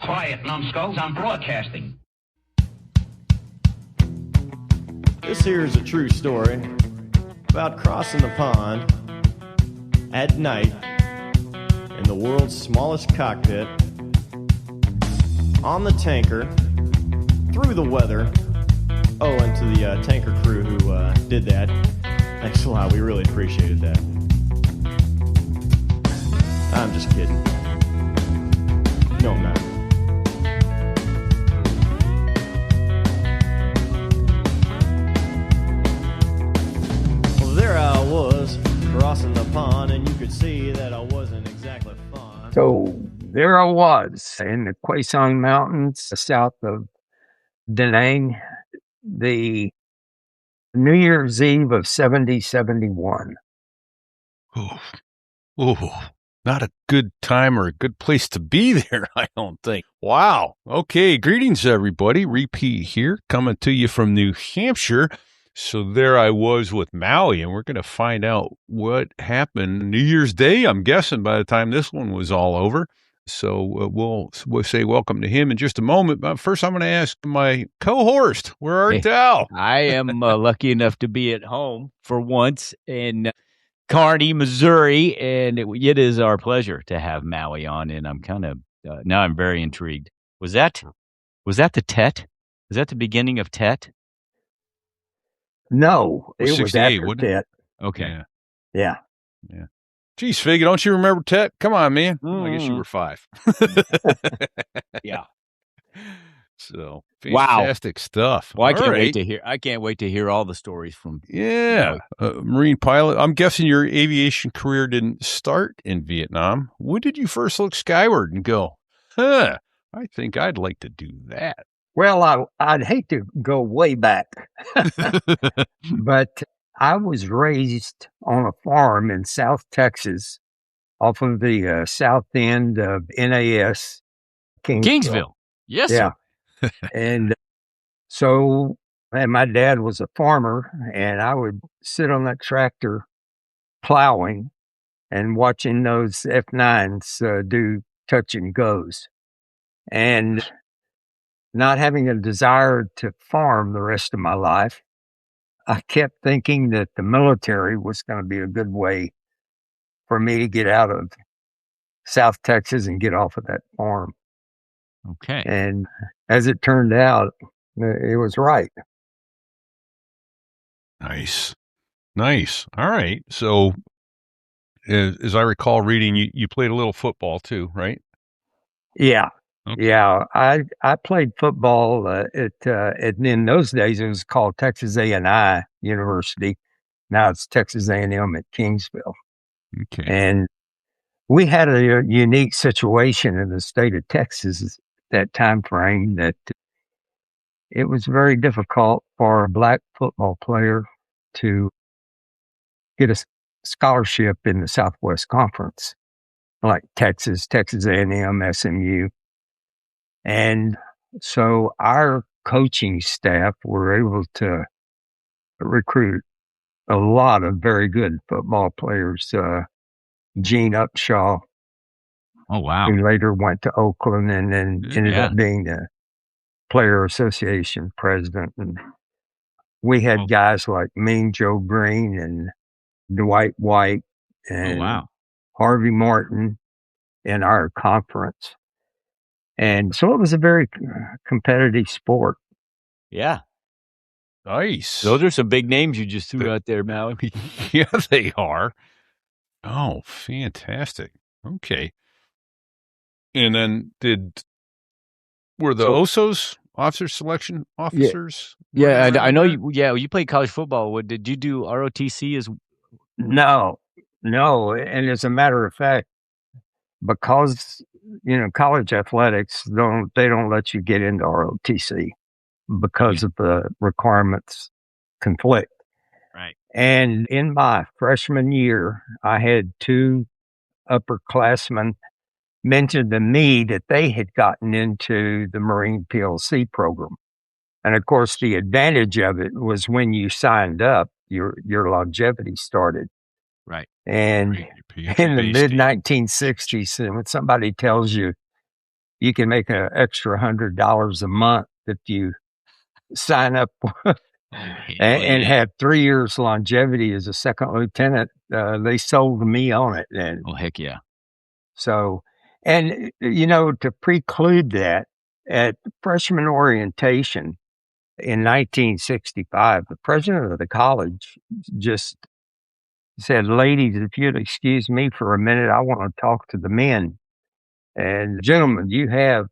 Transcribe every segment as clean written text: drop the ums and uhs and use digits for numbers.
Quiet, numbskulls. I'm broadcasting. This here is a true story about crossing the pond at night in the world's smallest cockpit on the tanker through the weather. Oh, and to the tanker crew who did that, thanks a lot. We really appreciated that. I'm just kidding. No, I'm not. Well, there I was, crossing the pond, and you could see that I wasn't exactly fond. So there I was in the Quaison Mountains, south of Da Nang, the New Year's Eve of 70-71. Oh, not a good time or a good place to be there, I don't think. Wow. Okay, greetings, everybody. RePete here, coming to you from New Hampshire. So there I was with Maui, and we're going to find out what happened New Year's Day, I'm guessing, by the time this one was all over. So we'll say welcome to him in just a moment. But first, I'm going to ask my co-host, where art thou? I am lucky enough to be at home for once in Kearney, Missouri, and it is our pleasure to have Maui on. And I'm kind of now I'm very intrigued. Was that the Tet? Was that the beginning of Tet? No, it was 68, after wasn't it? Tet. Okay. Yeah. Geez, Fig, don't you remember Tet? Come on, man. I guess you were 5. Yeah. So Wow. fantastic stuff. Well, I All can't right. wait to hear. I can't wait to hear all the stories from. Yeah, Marine pilot. I'm guessing your aviation career didn't start in Vietnam. When did you first look skyward and go, I think I'd like to do that? Well, I'd hate to go way back, but I was raised on a farm in South Texas off of the south end of NAS, Kingsville. Yes. Yeah. Sir. And so, and my dad was a farmer, and I would sit on that tractor plowing and watching those F9s do touch and goes. And not having a desire to farm the rest of my life, I kept thinking that the military was going to be a good way for me to get out of South Texas and get off of that farm. Okay. And as it turned out, it was right. Nice. All right. So, as I recall reading, you played a little football too, right? Yeah. Okay. Yeah. I played football in those days, it was called Texas A&I University. Now it's Texas A&M at Kingsville. Okay. And we had a unique situation in the state of Texas that time frame that it was very difficult for a black football player to get a scholarship in the Southwest Conference, like Texas A&M, SMU. And so our coaching staff were able to recruit a lot of very good football players. Gene Upshaw, Oh wow. who later went to Oakland and then ended Yeah. up being the Player Association president. And we had guys like Mean Joe Green and Dwight White and Harvey Martin in our conference. And so it was a very competitive sport. Yeah. Nice. Those are some big names you just threw out there, Maui. Yeah, they are. Oh, fantastic. Okay. And then were the OSOs, officer selection officers? Yeah, I know you. Yeah, you played college football. Did you do ROTC as? No. And as a matter of fact, because, college athletics, they don't let you get into ROTC because of the requirements conflict. Right. And in my freshman year, I had 2 upperclassmen mention to me that they had gotten into the Marine PLC program. And of course, the advantage of it was when you signed up, your longevity started. Right. And in the mid-1960s, when somebody tells you you can make an extra $100 a month if you sign up and have 3 years longevity as a second lieutenant. They sold me on it. And heck yeah. so, and to preclude that, at freshman orientation in 1965, the president of the college just said, "Ladies, if you'd excuse me for a minute, I want to talk to the men. And gentlemen, you have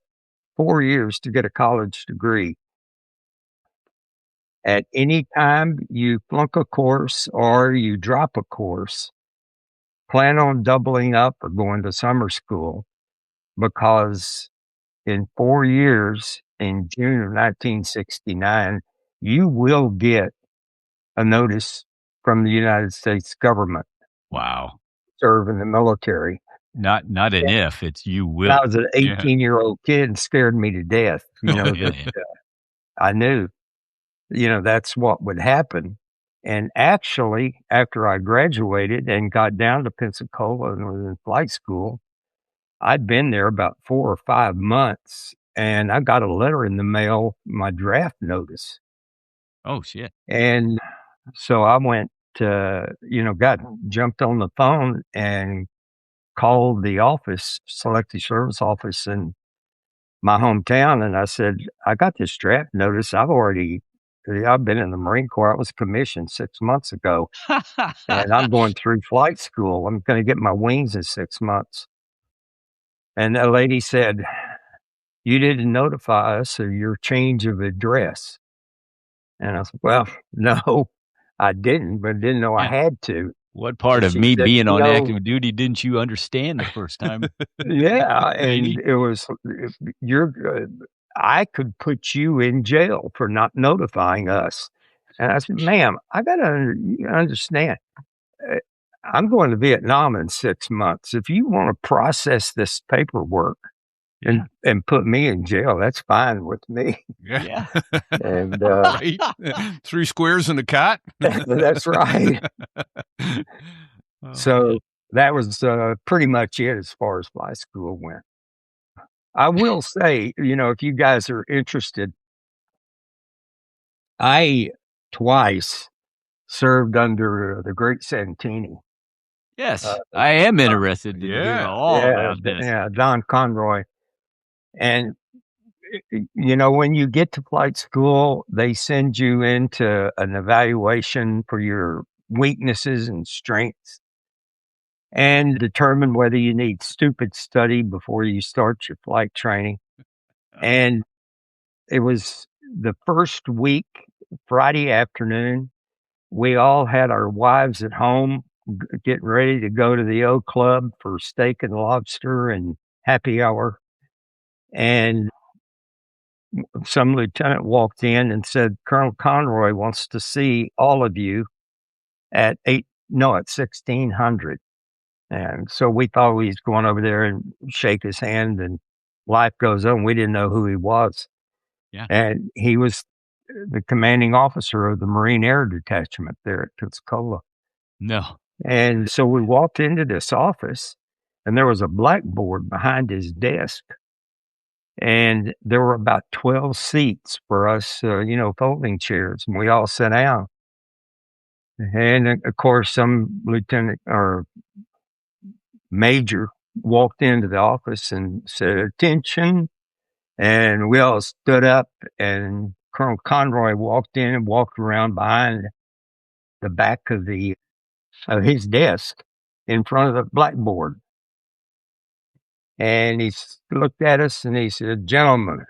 4 years to get a college degree. At any time you flunk a course or you drop a course, plan on doubling up or going to summer school, because in 4 years, in June of 1969, you will get a notice from the United States government. Wow. Serve in the military." Not an if, it's you will. I was an 18-year-old kid and scared me to death. I knew, that's what would happen. And actually, after I graduated and got down to Pensacola and was in flight school, I'd been there about 4 or 5 months, and I got a letter in the mail, my draft notice. Oh, shit. And so I went, jumped on the phone and called the office, selective service office in my hometown. And I said, "I got this draft notice. I've been in the Marine Corps. I was commissioned 6 months ago, and I'm going through flight school. I'm going to get my wings in 6 months." And the lady said, "You didn't notify us of your change of address." And I said, "Well, no, I didn't, but didn't know I had to." What part of me being on active duty didn't you understand the first time? Yeah, and it was, I could put you in jail for not notifying us. And I said, "Ma'am, I got to understand. I'm going to Vietnam in 6 months. If you want to process this paperwork and put me in jail, that's fine with me." Yeah. And right. 3 squares and a cot. That's right. So that was pretty much it as far as flight school went. I will say, if you guys are interested, I twice served under the Great Santini. Yes, I am interested to hear all about this. Yeah, Don Conroy. And, when you get to flight school, they send you into an evaluation for your weaknesses and strengths and determine whether you need stupid study before you start your flight training. And it was the first week, Friday afternoon. We all had our wives at home getting ready to go to the O Club for steak and lobster and happy hour. And some lieutenant walked in and said, "Colonel Conroy wants to see all of you at 1600. And so we thought he was going over there and shake his hand, and life goes on. We didn't know who he was. Yeah. And he was the commanding officer of the Marine Air Detachment there at Pensacola. No. And so we walked into this office, and there was a blackboard behind his desk. And there were about 12 seats for us, folding chairs, and we all sat down. And of course, some lieutenant or major walked into the office and said, "Attention." And we all stood up, and Colonel Conroy walked in and walked around behind the back of his desk in front of the blackboard. And he looked at us and he said, "Gentlemen,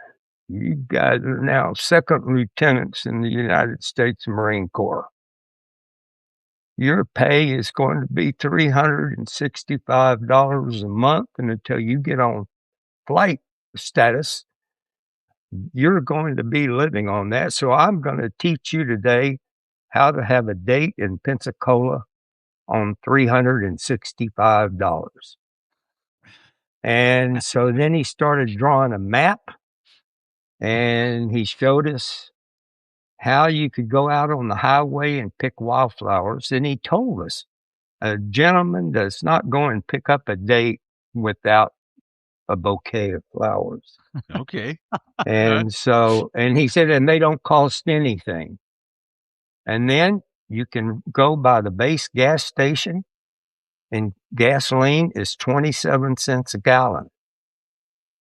you guys are now second lieutenants in the United States Marine Corps. Your pay is going to be $365 a month, and until you get on flight status, you're going to be living on that. So I'm going to teach you today how to have a date in Pensacola on $365. And so then he started drawing a map, and he showed us how you could go out on the highway and pick wildflowers. And he told us, a gentleman does not go and pick up a date without a bouquet of flowers. Okay. And so, and he said, and they don't cost anything. And then you can go by the base gas station, and gasoline is 27 cents a gallon.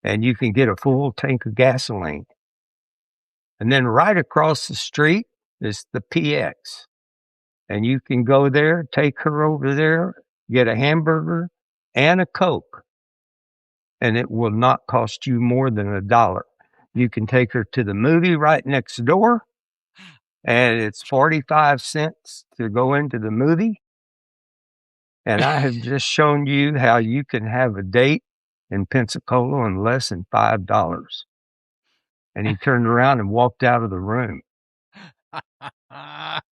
And you can get a full tank of gasoline. And then right across the street is the PX. And you can go there, take her over there, get a hamburger and a Coke. And it will not cost you more than $1. You can take her to the movie right next door, and it's 45 cents to go into the movie. And I have just shown you how you can have a date in Pensacola in less than $5. And he turned around and walked out of the room.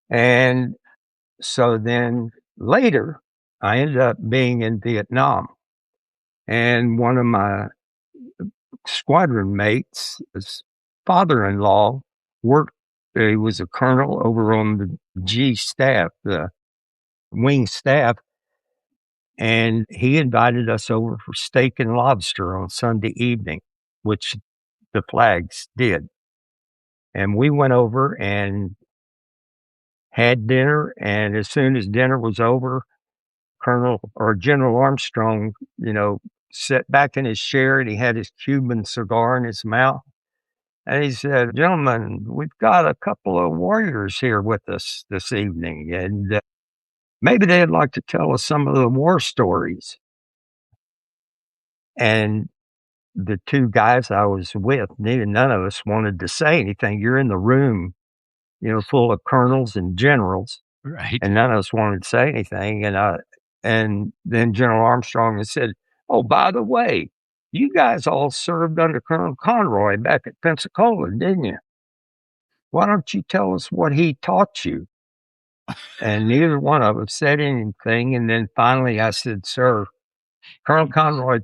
And so then later, I ended up being in Vietnam. And one of my squadron mates, his father-in-law, worked, he was a colonel over on the G staff, the wing staff. And he invited us over for steak and lobster on Sunday evening, which the flags did. And we went over and had dinner. And as soon as dinner was over, General Armstrong, sat back in his chair, and he had his Cuban cigar in his mouth. And he said, "Gentlemen, we've got a couple of warriors here with us this evening, and maybe they'd like to tell us some of the war stories." And the two guys I was with, none of us wanted to say anything. You're in the room, full of colonels and generals, Right. and none of us wanted to say anything. And then General Armstrong said, "Oh, by the way, you guys all served under Colonel Conroy back at Pensacola, didn't you? Why don't you tell us what he taught you?" And neither one of us said anything. And then finally I said, "Sir, Colonel Conroy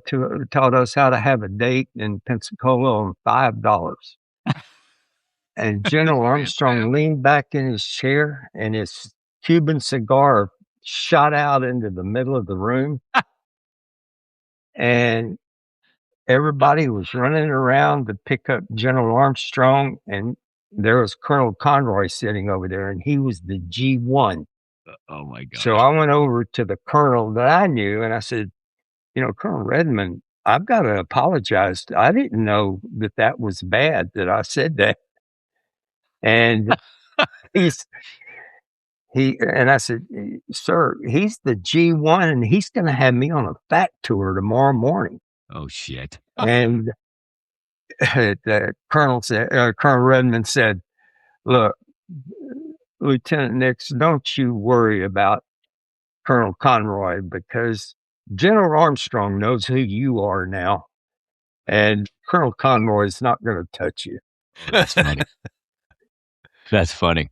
taught us how to have a date in Pensacola on $5. And General Armstrong leaned back in his chair, and his Cuban cigar shot out into the middle of the room. And everybody was running around to pick up General Armstrong, and there was Colonel Conroy sitting over there, and he was the G1. Oh my God. So I went over to the colonel that I knew, and I said, "Colonel Redmond, I've got to apologize. I didn't know that was bad that I said that." And and I said, "Sir, he's the G1, and he's going to have me on a fact tour tomorrow morning." Oh, shit. And the Colonel Redmond said, "Look, Lieutenant Nix, don't you worry about Colonel Conroy, because General Armstrong knows who you are now, and Colonel Conroy is not going to touch you." That's funny. That's funny.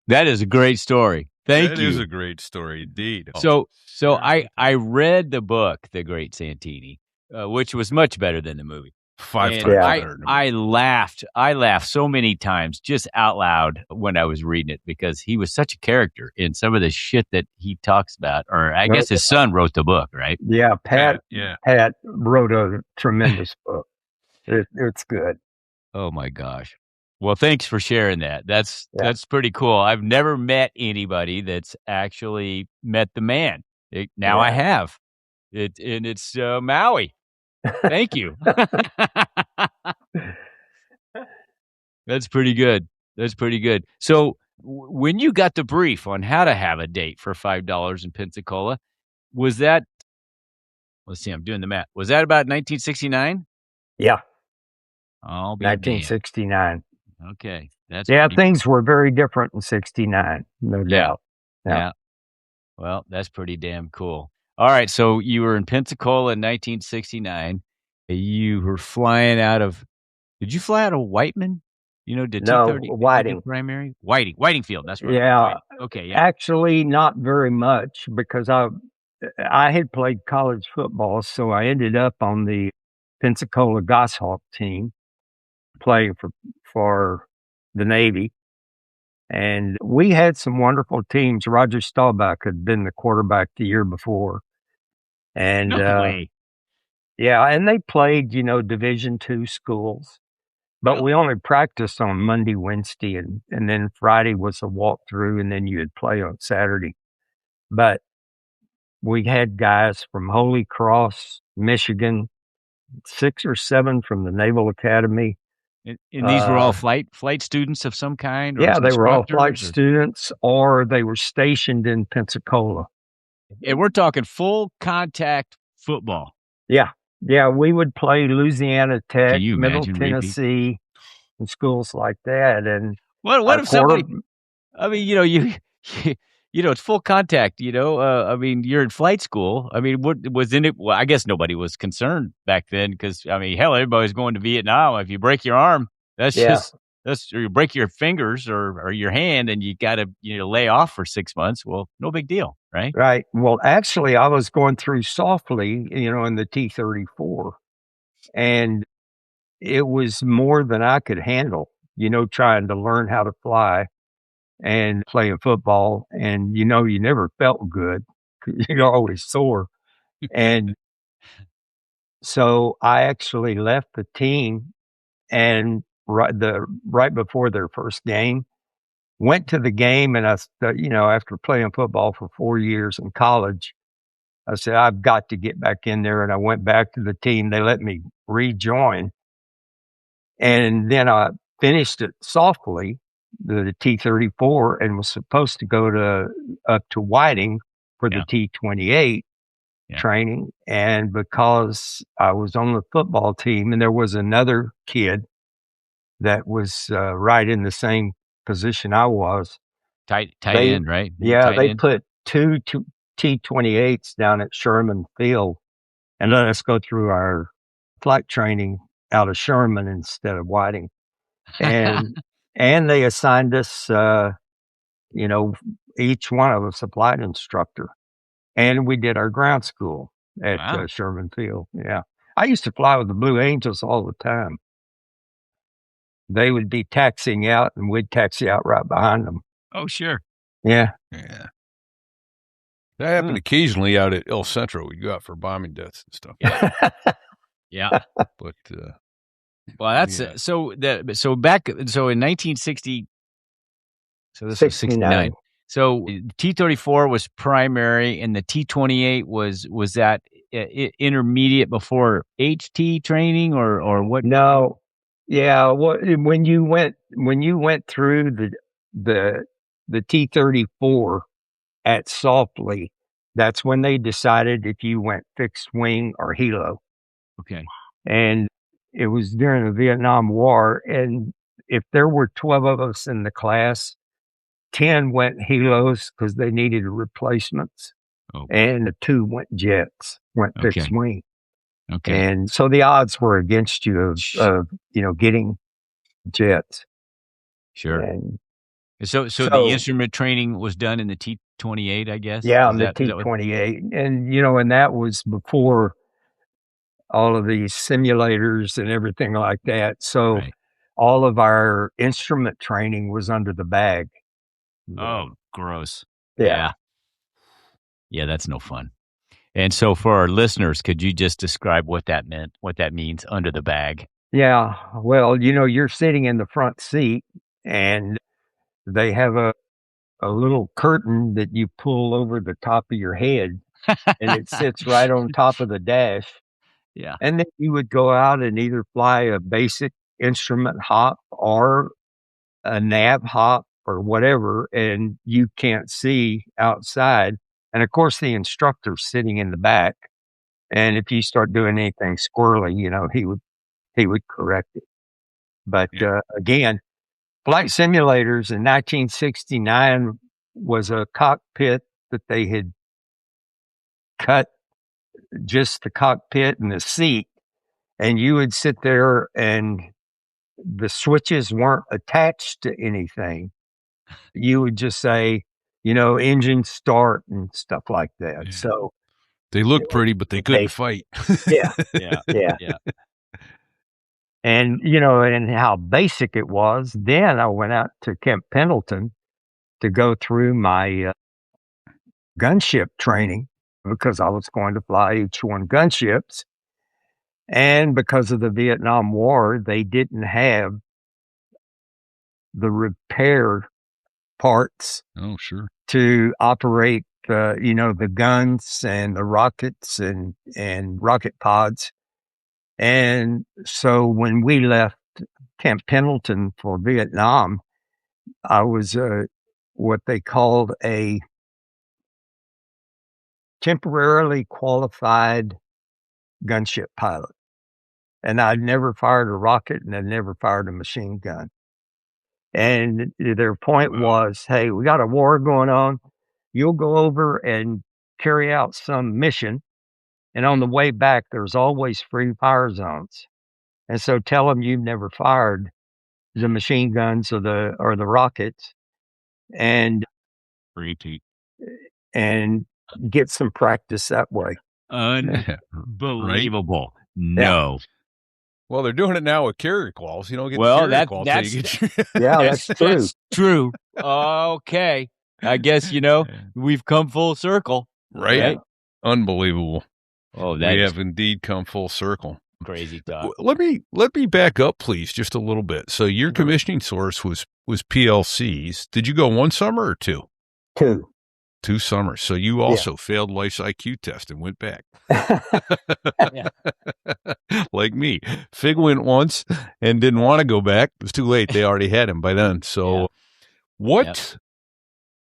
That is a great story. Thank you. That is a great story indeed. So I read the book, The Great Santini, which was much better than the movie. Five And times better. I laughed so many times just out loud when I was reading it, because he was such a character in some of the shit that he talks about. Or I guess his son wrote the book, right? Yeah, Pat wrote a tremendous book. It's good. Oh my gosh. Well, thanks for sharing that. That's pretty cool. I've never met anybody that's actually met the man. I have. It's Maui. Thank you. That's pretty good. So when you got the brief on how to have a date for $5 in Pensacola, was that, let's see, I'm doing the math. Was that about 1969? Yeah. Oh, 1969. Okay. Things were very different in 69, no doubt. Yeah. Well, that's pretty damn cool. All right, so you were in Pensacola in 1969. You were flying out of, did you fly out of Whiteman? Did T-30 Whiting. Primary? Whiting Field, that's right. Yeah. Whiting. Okay, yeah. Actually, not very much, because I had played college football, so I ended up on the Pensacola Goshawk team playing for the Navy. And we had some wonderful teams. Roger Staubach had been the quarterback the year before. And No way. Yeah, and they played, Division II schools, but we only practiced on Monday, Wednesday, and then Friday was a walkthrough, and then you'd play on Saturday. But we had guys from Holy Cross, Michigan, 6 or 7 from the Naval Academy. And these were all flight students of some kind? Or Yeah, they were all flight instructors, or- students, or they were stationed in Pensacola. And we're talking full contact football. Yeah. Yeah, we would play Louisiana Tech, Can you Middle imagine, Tennessee, and schools like that. And What if somebody? I mean, it's full contact. I mean, you're in flight school. I mean, what was in it? Well, I guess nobody was concerned back then because I mean, hell, everybody's going to Vietnam. If you break your arm, or you break your fingers or your hand, and you got to lay off for 6 months. Well, no big deal, right? Right. Well, actually, I was going through softly, in the T-34, and it was more than I could handle, trying to learn how to fly and playing football. And, you never felt good. You're always sore. And so I actually left the team, and right before their first game, went to the game, and after playing football for 4 years in college, I said, I've got to get back in there. And I went back to the team. They let me rejoin. And then I finished it softly, the T-34, and was supposed to go up to Whiting for the T-28 training. And because I was on the football team and there was another kid that was right in the same position I was. Tight end, right? Yeah, they put two T-28s down at Sherman Field and let us go through our flight training out of Sherman instead of Whiting. And they assigned us, each one of us a flight instructor. And we did our ground school at Sherman Field. Yeah. I used to fly with the Blue Angels all the time. They would be taxiing out and we'd taxi out right behind them. Oh, sure. Yeah. Yeah. That happened occasionally out at El Centro. We'd go out for bombing deaths and stuff. Yeah. But, well, that's so in 1960, so this was 69. So T-34 was primary, and the T-28 was that intermediate before HT training, or what? No, yeah. When you went through the T-34 at Softly, that's when they decided if you went fixed wing or helo. Okay, and it was during the Vietnam War, and if there were 12 of us in the class, 10 went helos because they needed replacements, and the 2 went jets, went fixed wing. Okay, and so the odds were against you of getting jets. Sure. And so the instrument training was done in the T-28, I guess. Yeah, in the T-28, and that was before all of these simulators and everything like that. So all of our instrument training was under the bag. Oh, gross. Yeah. Yeah, that's no fun. And so for our listeners, could you just describe what that meant, what that means, under the bag? Yeah. Well, you're sitting in the front seat and they have a little curtain that you pull over the top of your head and it sits right on top of the dash. Yeah. And then you would go out and either fly a basic instrument hop or a nav hop or whatever, and you can't see outside. And of course, the instructor's sitting in the back. And if you start doing anything squirrely, he would correct it. But again, flight simulators in 1969 was a cockpit that they had cut just the cockpit and the seat, and you would sit there and the switches weren't attached to anything. You would just say, engine start and stuff like that. Yeah. So they looked pretty, but they couldn't fight. Yeah. And, and how basic it was. Then I went out to Camp Pendleton to go through my gunship training because I was going to fly H-1 gunships. And because of the Vietnam War, they didn't have the repair parts Oh, sure. to operate the guns and the rockets and rocket pods. And so when we left Camp Pendleton for Vietnam, I was what they called a temporarily qualified gunship pilot. And I'd never fired a rocket and I'd never fired a machine gun. And their point was, hey, we got a war going on. You'll go over and carry out some mission. And on the way back, there's always free fire zones. And so tell them you've never fired the machine guns or the rockets and Repeat. and get some practice that way. Unbelievable. Right? No. Well, they're doing it now with carrier calls. You don't get well, carrier calls. That's that's true. That's true. Okay. I guess, we've come full circle. Right? Unbelievable. Oh, we have indeed come full circle. Crazy talk. Let me back up, please, just a little bit. So your commissioning source was PLCs. Did you go one summer or two? Two summers. So you also failed life's IQ test and went back. Like me. Fig went once and didn't want to go back. It was too late. They already had him by then. So what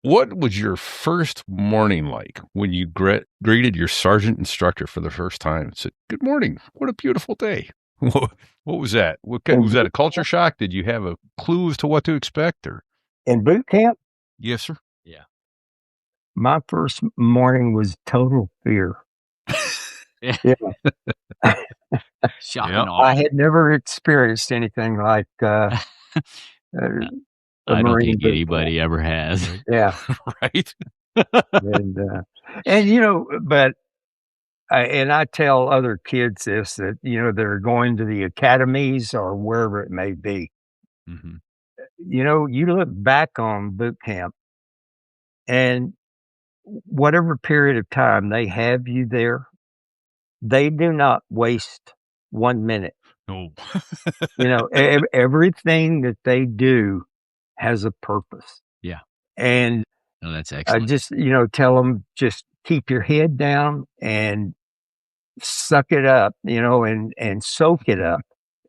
was your first morning like when you greeted your sergeant instructor for the first time and said, "Good morning. What a beautiful day." What was that? Was that a culture shock? Did you have a clue as to what to expect? Or in boot camp? Yes, sir. Yeah. My first morning was total fear. Shocking. I had never experienced anything like I don't think anybody ever has. Yeah. Right. and but I tell other kids this, that, they're going to the academies or wherever it may be. Mm-hmm. You look back on boot camp and whatever period of time they have you there, they do not waste 1 minute. No. Everything that they do has a purpose. Yeah. And that's excellent. I just, tell them, just keep your head down and suck it up, and soak it up.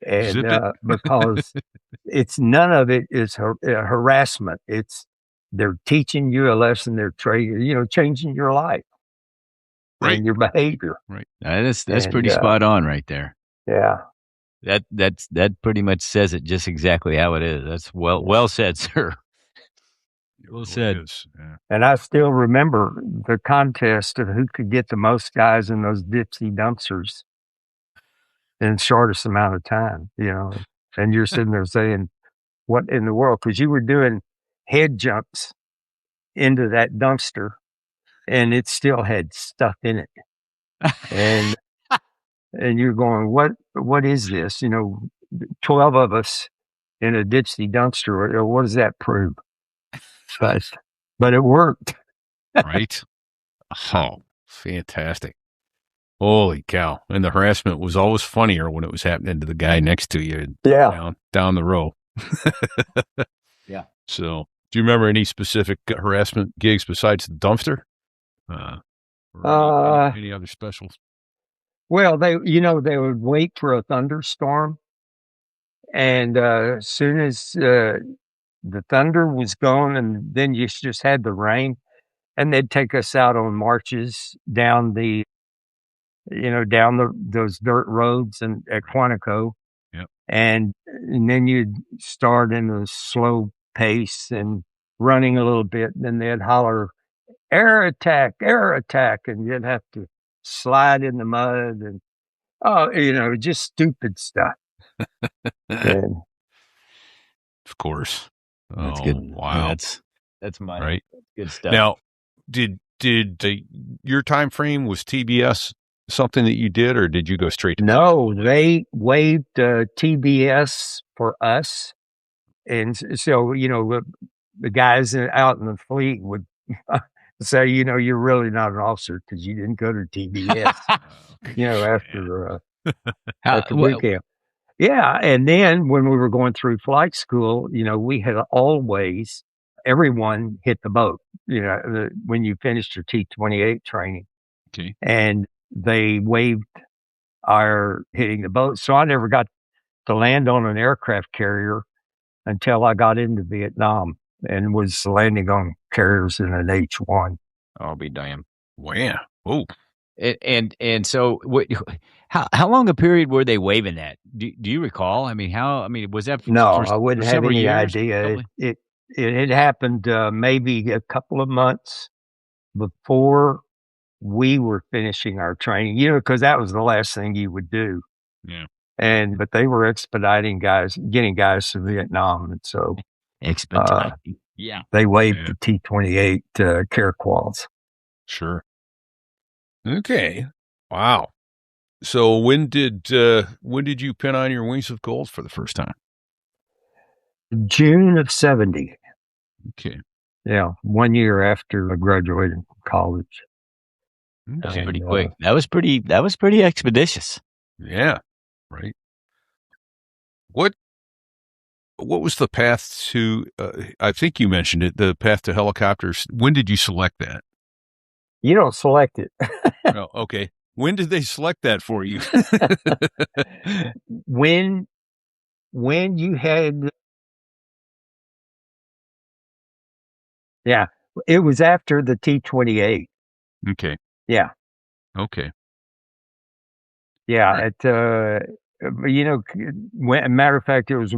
And because none of it is harassment. They're teaching you a lesson. They're changing your life and your behavior. Right. That's pretty spot on right there. Yeah. That pretty much says it just exactly how it is. That's well said, sir. Well said. Yeah. And I still remember the contest of who could get the most guys in those Dipsy dumpsters in the shortest amount of time, and you're sitting there saying, what in the world? Because you were doing head jumps into that dumpster and it still had stuff in it. And you're going, what is this? 12 of us in a Dipsy dumpster. What does that prove? But it worked. Right. Oh, fantastic. Holy cow. And the harassment was always funnier when it was happening to the guy next to you down the row. Yeah. So do you remember any specific harassment gigs besides the dumpster? Any other specials? Well, they would wait for a thunderstorm. And as soon as the thunder was gone, and then you just had the rain, and they'd take us out on marches down those dirt roads at Quantico. Yep. And then you'd start in a slow pace and running a little bit, and then they'd holler, air attack, and you'd have to slide in the mud and just stupid stuff. And, of course. That's good. Wow. That's my right. Good stuff. Now, did your time frame was TBS something that you did, or did you go straight to? No, they waived TBS for us, and so the guys out in the fleet would say, you're really not an officer because you didn't go to TBS. After at the boot camp. Yeah, and then when we were going through flight school, we had always everyone hit the boat. When you finished your T-28 training, Okay. and they waived our hitting the boat, so I never got to land on an aircraft carrier until I got into Vietnam and was landing on carriers in an H-1. I'll be damned. Wow. Oh. And so, how long a period were they waiving that? Do you recall? I mean, was that? No, for I wouldn't have several any years, idea. probably? It had happened maybe a couple of months before we were finishing our training, because that was the last thing you would do. Yeah. But they were expediting getting guys to Vietnam, and so Expediting. Yeah. they waived the T-28 care quals. Sure. Okay. Wow. So when did you pin on your wings of gold for the first time? June of 70. Okay. Yeah, 1 year after I graduated from college. That was pretty quick. That was pretty expeditious. Yeah. Right. What was the path to? I think you mentioned it. The path to helicopters. When did you select that? You don't select it. Oh, okay. When did they select that for you? When you had, yeah, it was after the T-28. Okay. Yeah. Okay. Yeah. Right. Matter of fact, it was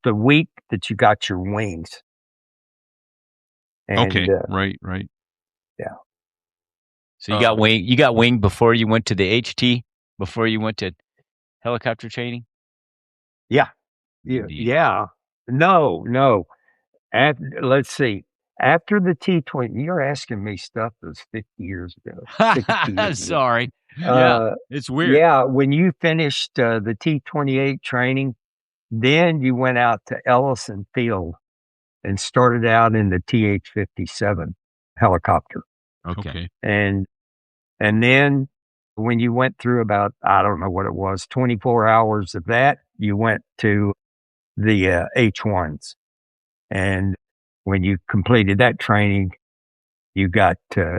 the week that you got your wings. And, okay. Right. Yeah. So you got wing before you went to the HT, before you went to helicopter training? Yeah. Yeah. No. Let's see. After the T-20, you're asking me stuff that was 50 years ago. 60 years Sorry. ago. It's weird. Yeah, when you finished the T-28 training, then you went out to Ellison Field and started out in the TH-57 helicopter. Okay. And then when you went through about, I don't know what it was, 24 hours of that, you went to the H-1s. And when you completed that training, you got you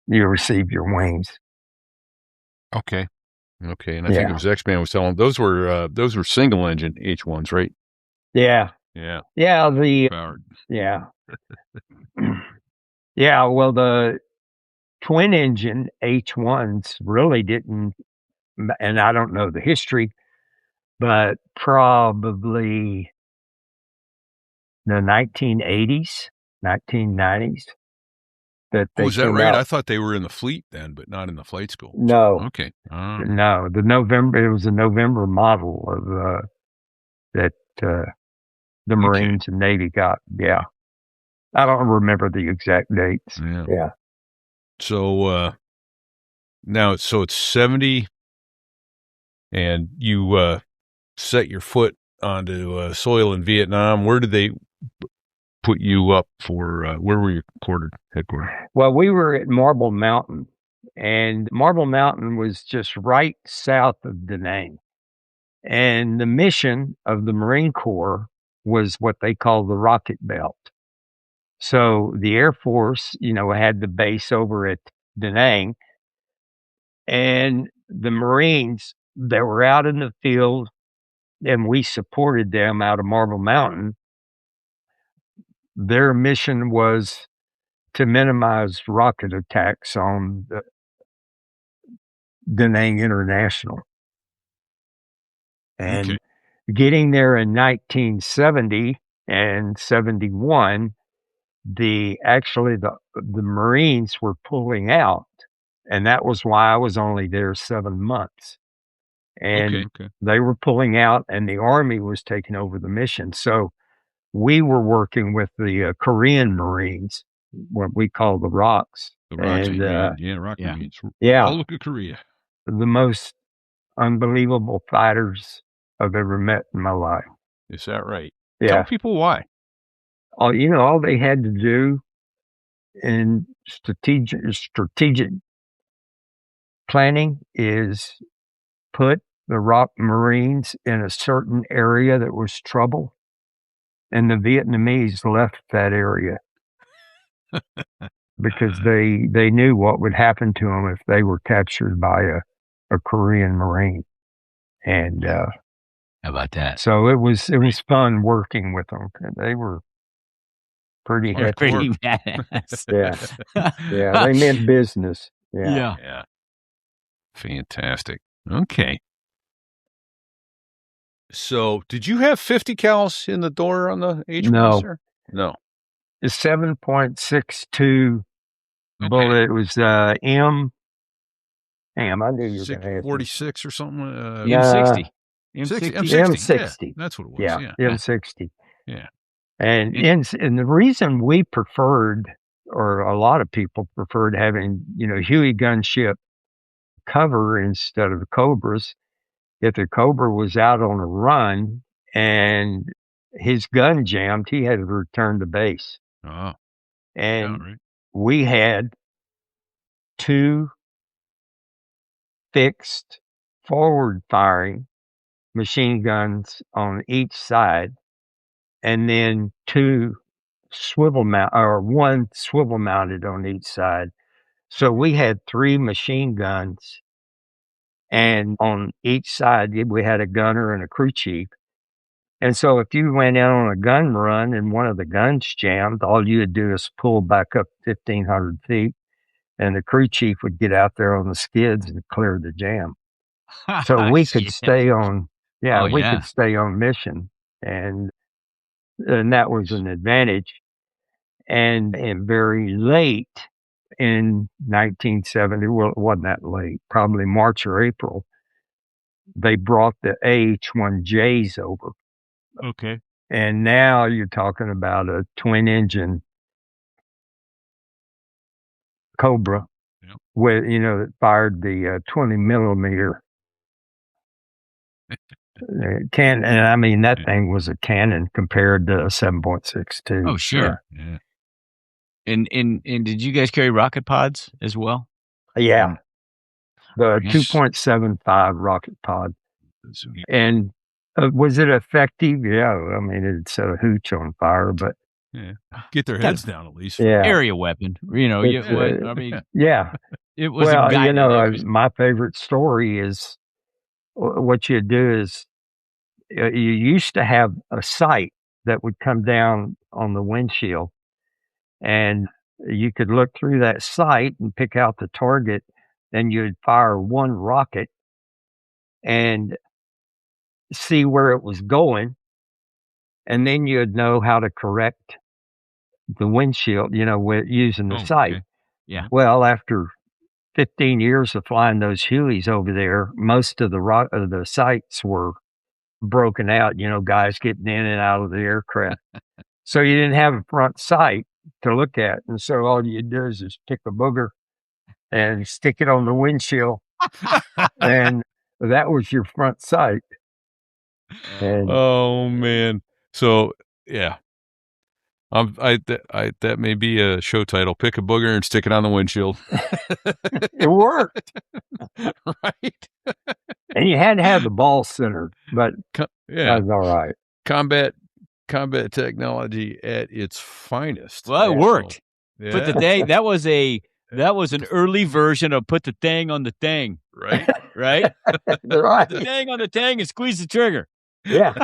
received your wings. Okay. And I think it was X-Man was telling those were single engine H-1s, right? Yeah. Yeah. Yeah. Powered. Yeah. Yeah. Well, the twin engine H-1s really didn't, and I don't know the history, but probably the 1980s, 1990s. Was that right? I thought they were in the fleet then, but not in the flight school. No. Okay. No, it was a November model of that the Marines and Navy got. Yeah. I don't remember the exact dates. Yeah. So now it's 70 and you set your foot onto soil in Vietnam. Where did they put you up for? Where were you headquartered? Well, we were at Marble Mountain, and Marble Mountain was just right south of Da Nang. And the mission of the Marine Corps was what they call the Rocket Belt. So the Air Force, had the base over at Da Nang, and the Marines, they were out in the field, and we supported them out of Marble Mountain. Their mission was to minimize rocket attacks on the Da Nang International. And getting there in 1970 and 71, the Marines were pulling out, and that was why I was only there 7 months. And they were pulling out, and the Army was taking over the mission. So we were working with the Korean Marines, what we call the ROCs. The ROCs, Rock Marines. Yeah. All look at Korea. The most unbelievable fighters I've ever met in my life. Is that right? Yeah. Tell people why. All they had to do in strategic planning is put the Marines in a certain area that was trouble, and the Vietnamese left that area because they knew what would happen to them if they were captured by a Korean Marine. And How about that? so it was fun working with them. They were pretty They're hefty. pretty badass. Yeah, they meant business. Yeah. Yeah. Fantastic. Okay. So, did you have 50 cals in the door on the H1, No. sir? No. It's 7.62 bullet. It was M. Damn, I knew you were going to ask me. 646 or something. M60. M60. M60. Yeah, that's what it was. Yeah, Yeah. M60. Yeah. And the reason we preferred, or a lot of people preferred having, Huey gunship cover instead of the Cobras, if the Cobra was out on a run and his gun jammed, he had to return to base. Oh. And right. we had 2 fixed forward firing machine guns on each side, and then 2 one swivel mounted on each side. So we had 3 machine guns, and on each side we had a gunner and a crew chief. And so if you went out on a gun run and one of the guns jammed, all you would do is pull back up 1,500 feet, and the crew chief would get out there on the skids and clear the jam. So we could stay on, could stay on mission, and that was an advantage. And very late in 1970, well, it wasn't that late, probably March or April, they brought the AH-1Js over. Okay. And now you're talking about a twin engine Cobra with, that fired the 20 millimeter cannon. And I mean, that thing was a cannon compared to a 7.62. Oh, sure. Yeah. And did you guys carry rocket pods as well? Yeah. The 2.75 rocket pod. And was it effective? Yeah. I mean, it set a hooch on fire, but get their heads down at least. Yeah. Area weapon. I mean, yeah. It was a guided. My favorite story is what you do is you used to have a sight that would come down on the windshield, and you could look through that sight and pick out the target. Then you'd fire one rocket and see where it was going, and then you'd know how to correct the windshield, with using the sight. Okay. Yeah. Well, after 15 years of flying those Hueys over there, most of the sights were broken out, guys getting in and out of the aircraft. So you didn't have a front sight to look at. And so all you do is just pick a booger and stick it on the windshield. And that was your front sight. And, oh, man. So, yeah. That may be a show title. Pick a booger and stick it on the windshield. It worked. Right. And you had to have the ball centered, but that was all right. Combat technology at its finest. Well, it worked. So, Put the thing. That was an early version of put the thing on the thing. Right. Right. Right. The thing on the thing and squeeze the trigger. Yeah.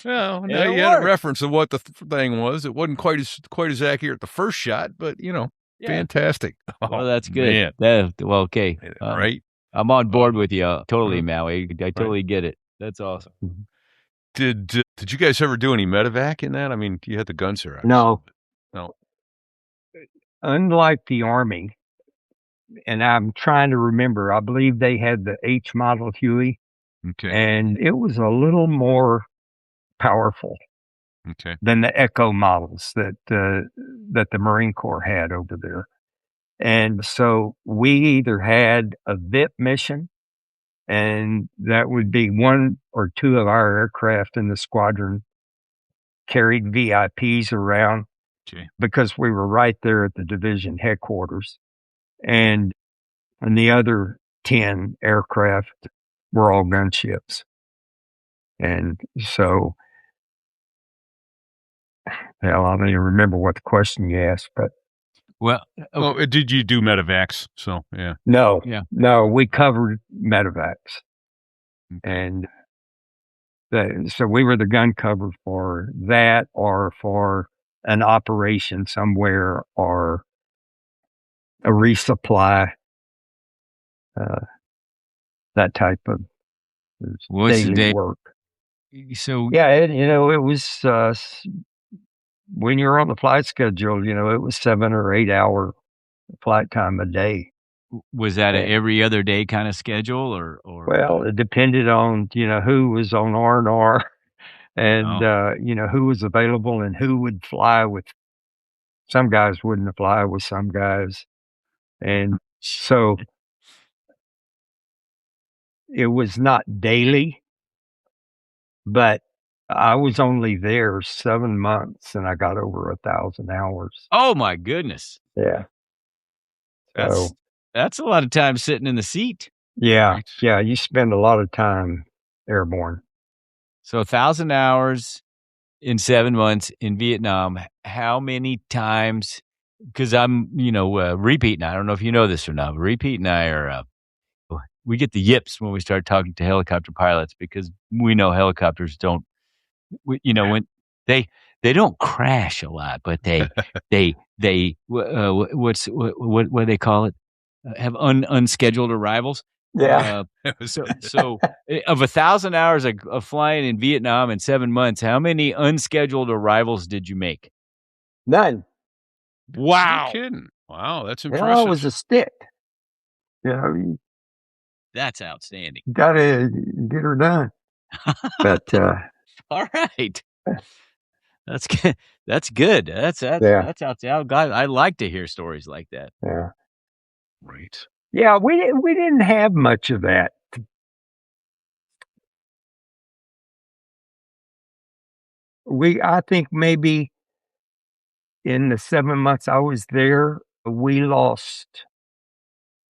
Well, now you had a reference of what the thing was. It wasn't quite as accurate the first shot, but fantastic. Well, that's good. Okay. Right. I'm on board with you. Totally, Maui. I totally get it. That's awesome. Did you guys ever do any medevac in that? I mean, you had the guns here. No. No. Unlike the Army, and I'm trying to remember, I believe they had the H model Huey. Okay. And it was a little more powerful than the Echo models that the Marine Corps had over there. And so we either had a VIP mission, and that would be 1 or 2 of our aircraft in the squadron carried VIPs around because we were right there at the division headquarters. And and the other 10 aircraft were all gunships. And so, hell, I don't even remember what the question you asked, but Well, Oh, did you do medevacs? So, yeah. no, Yeah. no, we covered medevacs. And so we were the gun cover for that, or for an operation somewhere, or a resupply, that type of What's the daily day? work. So Yeah, it was when you're on the flight schedule, it was 7 or 8 hour flight time a day. was that Yeah. a every other day kind of schedule, or Well, it depended on who was on R&R, and who was available and who would fly with. Some guys wouldn't fly with some guys, and so it was not daily, but I was only there 7 months, and I got over 1,000 hours. Oh my goodness, Yeah. So that's a lot of time sitting in the seat. yeah, Right. yeah, you spend a lot of time airborne. So 1,000 hours in 7 months in Vietnam. How many times? Because I'm, Repeat, and I don't know if you know this or not, but Repeat and I are, we get the yips when we start talking to helicopter pilots, because we know helicopters don't, when they don't crash a lot, but what do they call it? Have unscheduled arrivals. Yeah. So of 1,000 hours of flying in Vietnam in 7 months, how many unscheduled arrivals did you make? None. Wow. No kidding. Wow, that's It impressive. was a stick. You That's outstanding. gotta get her done. But All right. That's good. That's good. That's Yeah. outstanding. I like to hear stories like that. yeah. Right. Yeah, we didn't have much of that. I think maybe in the 7 months I was there, we lost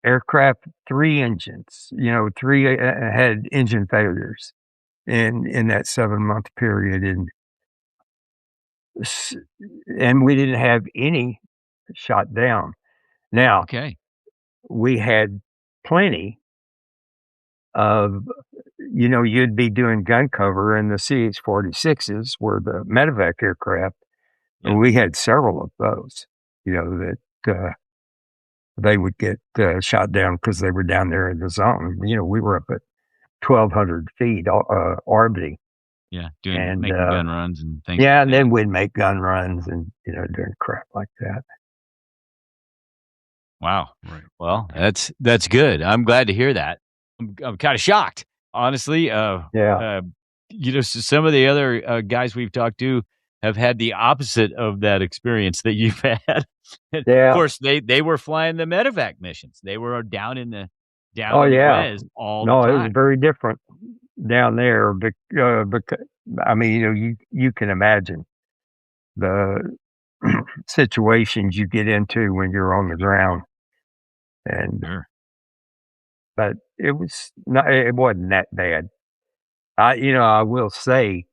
aircraft 3 engines. 3 had engine failures in that 7-month period, and we didn't have any shot down. Now, Okay. we had plenty of, you'd be doing gun cover, and the CH-46s were the medevac aircraft. Yeah. And we had several of those, that they would get shot down because they were down there in the zone. We were up at 1,200 feet orbiting. Yeah. And, Making gun runs and things. Yeah, like and that. then we'd make gun runs and, doing crap like that. Wow. Right. Well, that's good. I'm glad to hear that. I'm kind of shocked, honestly. Yeah. Some of the other guys we've talked to have had the opposite of that experience that you've had. Yeah. Of course, they were flying the medevac missions. They were down in the Oh, in the yeah. res all No, the it was time. very different down there. Because, I mean, you can imagine the situations you get into when you're on the ground. And Sure. but it wasn't that bad. I will say,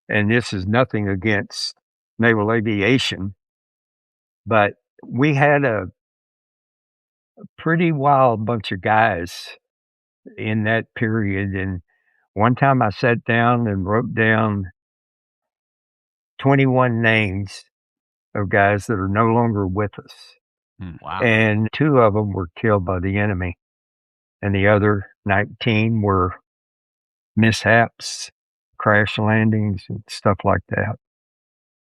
and this is nothing against naval aviation, but we had a pretty wild bunch of guys in that period. And one time I sat down and wrote down 21 names of guys that are no longer with us. Wow. And 2 of them were killed by the enemy, and the other 19 were mishaps, crash landings, and stuff like that.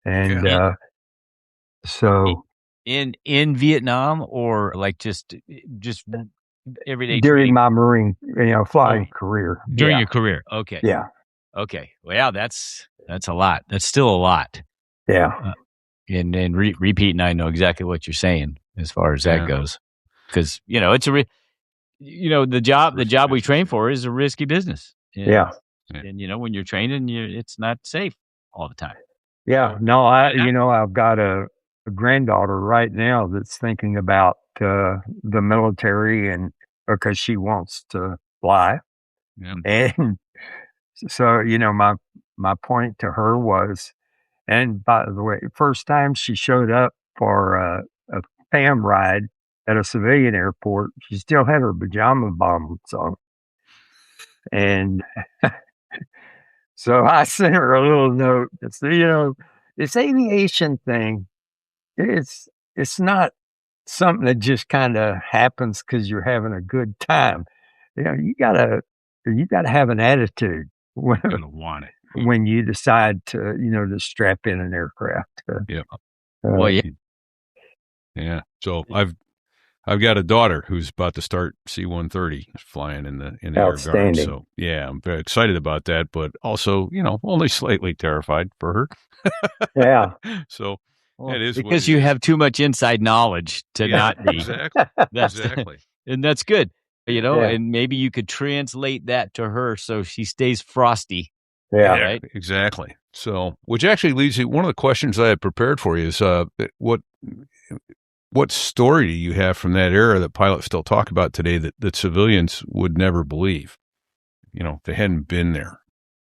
And so in Vietnam, or like just everyday during training? my Marine, flying career. During Yeah. your career. Okay. Yeah. Okay. Well, yeah, that's a lot. That's still a lot. Yeah. And Repeat and I know exactly what you're saying as far as that Yeah. goes, because it's the job we train for is a risky business. And, Yeah. and when you're training, it's not safe all the time. Yeah. No, I've got a a granddaughter right now that's thinking about the military, and because she wants to fly. Yeah. And so, my point to her was, and by the way, first time she showed up for a fam ride at a civilian airport, she still had her pajama bottoms on. And so I sent her a little note that said, this aviation thing, it's not something that just kind of happens because you're having a good time. You gotta have an attitude You're gonna want it when you decide to strap in an aircraft. Yep. Well, yeah. Yeah. So I've got a daughter who's about to start C-130 flying in the Air Guard. Outstanding. So yeah, I'm very excited about that, but also, only slightly terrified for her. Yeah. So Well, it is because what it you is. have too much inside knowledge to not be. Exactly. Exactly. And that's good. Yeah. And maybe you could translate that to her so she stays frosty. Yeah. Right. Exactly. So, which actually leads you, one of the questions I had prepared for you is, what story do you have from that era that pilots still talk about today that civilians would never believe, if they hadn't been there?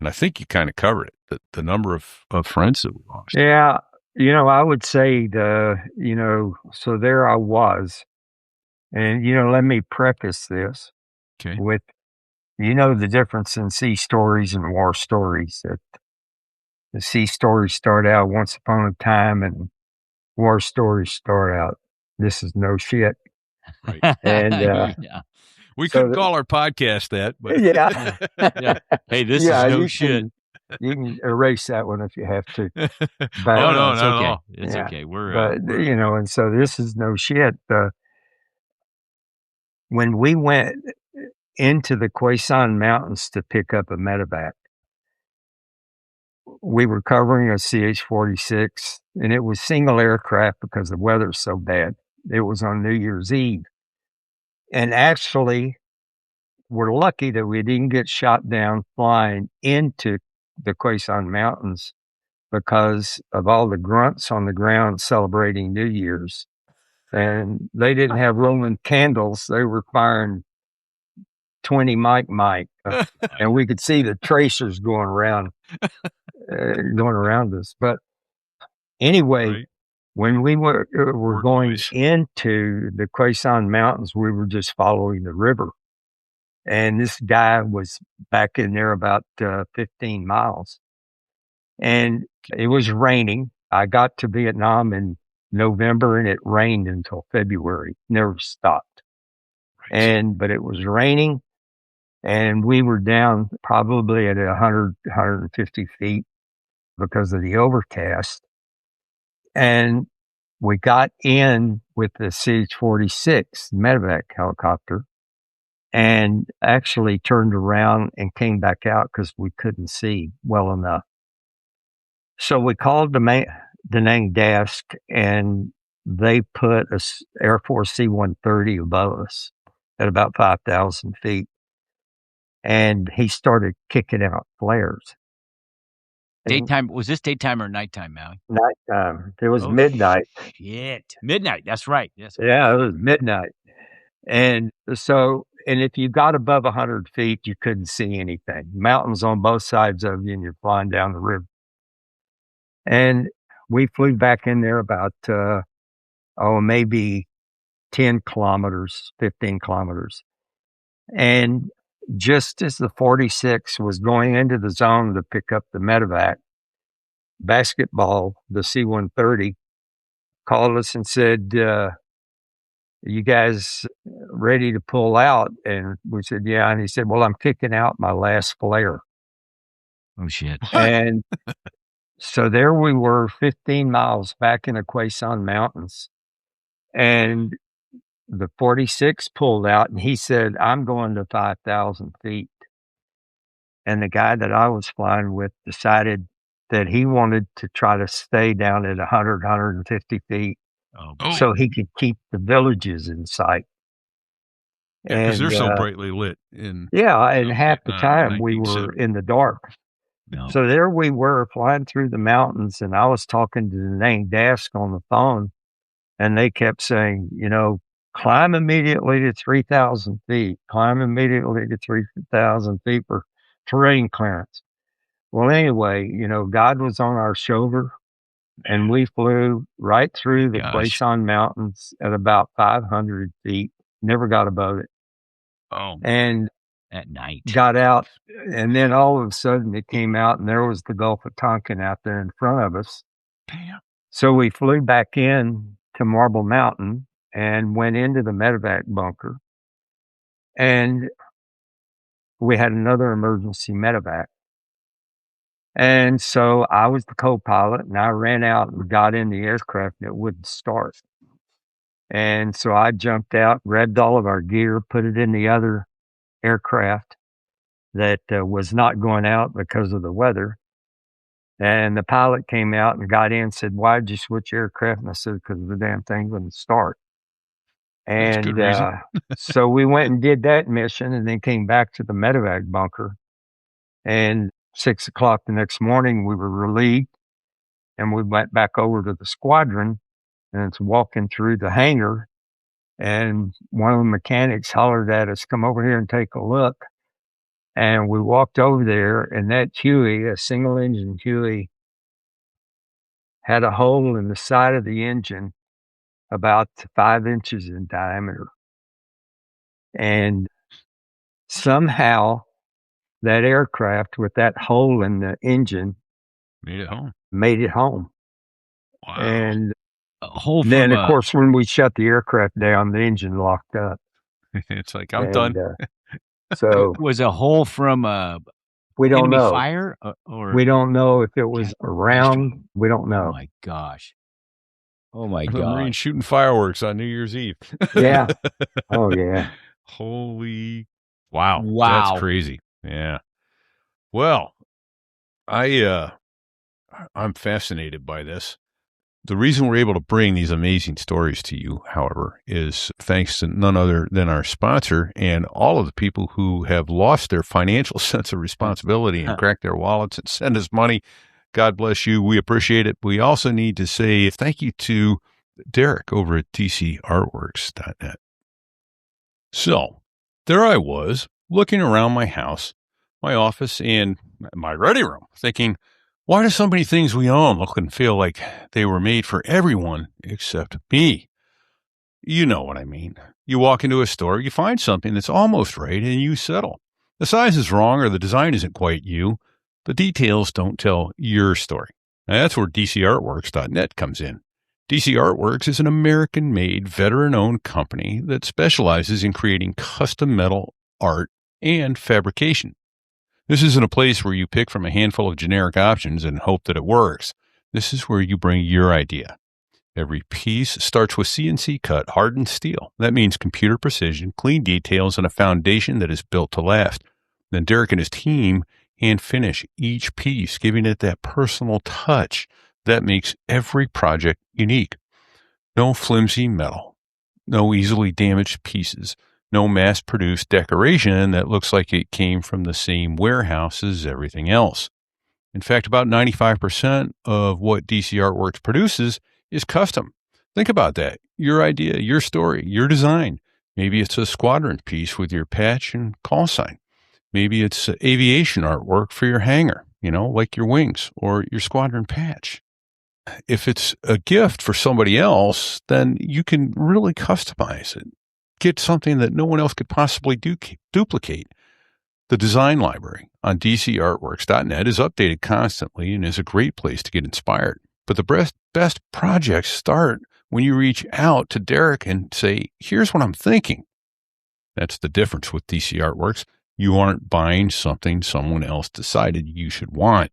And I think you kind of covered it, the number of friends that we lost. Yeah. I would say so there I was. And, let me preface this Okay. with, the difference in sea stories and war stories. That the sea stories start out once upon a time, and war stories start out, this is no shit. Right. And yeah. We so couldn't call our podcast that, but yeah. Yeah. Hey, this is no shit. You can erase that one if you have to. No, It's not at okay. all. It's Yeah. okay. We're But, and so this is no shit. When we went into the Quezon Mountains to pick up a medevac, we were covering a CH-46, and it was single aircraft because the weather's so bad. It was on New Year's Eve. And actually, we're lucky that we didn't get shot down flying into the Quezon Mountains because of all the grunts on the ground celebrating New Year's. And they didn't have Roman candles. They were firing 20 Mike, and we could see the tracers going around us. But anyway, Right. when we were going boys. into the Quezon Mountains, we were just following the river. And this guy was back in there about 15 miles. And it was raining. I got to Vietnam in November, and it rained until February. Never stopped. Right. But it was raining, and we were down probably at 100, 150 feet because of the overcast. And we got in with the CH-46 medevac helicopter and actually turned around and came back out because we couldn't see well enough. So we called the Da Nang desk, and they put a Air Force C-130 above us at about 5,000 feet. And he started kicking out flares. daytime. Was this daytime or nighttime, Maui? Nighttime. It was midnight. Shit. Midnight. That's right. Yes. Yeah, it was midnight. And so, and if you got above 100 feet, you couldn't see anything. Mountains on both sides of you, and you're flying down the river. And we flew back in there about, maybe 10 kilometers, 15 kilometers. And just as the 46 was going into the zone to pick up the medevac, Basketball, the C-130, called us and said, you guys ready to pull out? And we said, yeah. And he said, well, I'm kicking out my last flare. Oh, shit. And so there we were 15 miles back in the Quezon Mountains. And the 46 pulled out, and he said, I'm going to 5,000 feet. And the guy that I was flying with decided that he wanted to try to stay down at 100, 150 feet so he could keep the villages in sight. Because they're so And brightly lit. half the time we were in the dark. No. So there we were flying through the mountains, and I was talking to the main desk on the phone, and they kept saying, climb immediately to 3,000 feet, climb immediately to 3,000 feet for terrain clearance. Well, anyway, God was on our shoulder, and we flew right through the Quezon Mountains at about 500 feet, never got above it. Oh, and at night. Got out, and then all of a sudden it came out, and there was the Gulf of Tonkin out there in front of us. Damn. So we flew back in to Marble Mountain and went into the medevac bunker, and we had another emergency medevac. And so I was the co-pilot, and I ran out and got in the aircraft, and it wouldn't start. And so I jumped out, grabbed all of our gear, put it in the other aircraft that was not going out because of the weather. And the pilot came out and got in and said, "Why'd you switch aircraft?" And I said, "Because the damn thing wouldn't start." That's good reason. So we went and did that mission, and then came back to the medevac bunker. And 6 o'clock the next morning, we were relieved, and we went back over to the squadron, and it's walking through the hangar, and one of the mechanics hollered at us, "Come over here and take a look." And we walked over there, and that Huey, a single engine Huey, had a hole in the side of the engine about 5 inches in diameter. And somehow that aircraft with that hole in the engine Made it home. Wow. And then, of course, when we shut the aircraft down, the engine locked up. It's like, I'm done. So was a hole from we don't enemy know. fire, or we don't know if it was around. We don't know. Oh my gosh! Oh my The god! Marines shooting fireworks on New Year's Eve. Yeah. Oh yeah. Holy wow! Wow! That's crazy. Yeah. Well, I'm fascinated by this. The reason we're able to bring these amazing stories to you, however, is thanks to none other than our sponsor and all of the people who have lost their financial sense of responsibility and cracked their wallets and send us money. God bless you. We appreciate it. We also need to say thank you to Derek over at dcartworks.net. So there I was looking around my house, my office, and my ready room, thinking, why do so many things we own look and feel like they were made for everyone except me? You know what I mean. You walk into a store, you find something that's almost right, and you settle. The size is wrong or the design isn't quite you. The details don't tell your story. Now, that's where DCArtworks.net comes in. DC Artworks is an American-made, veteran-owned company that specializes in creating custom metal art and fabrication. This isn't a place where you pick from a handful of generic options and hope that it works. This is where you bring your idea. Every piece starts with CNC cut hardened steel. That means computer precision, clean details, and a foundation that is built to last. Then Derek and his team hand finish each piece, giving it that personal touch that makes every project unique. No flimsy metal, no easily damaged pieces, no mass-produced decoration that looks like it came from the same warehouse as everything else. In fact, about 95% of what DC Artworks produces is custom. Think about that. Your idea, your story, your design. Maybe it's a squadron piece with your patch and call sign. Maybe it's aviation artwork for your hangar, like your wings or your squadron patch. If it's a gift for somebody else, then you can really customize it. Get something that no one else could possibly duplicate. The design library on DCArtworks.net is updated constantly and is a great place to get inspired. But the best projects start when you reach out to Derek and say, here's what I'm thinking. That's the difference with DC Artworks. You aren't buying something someone else decided you should want.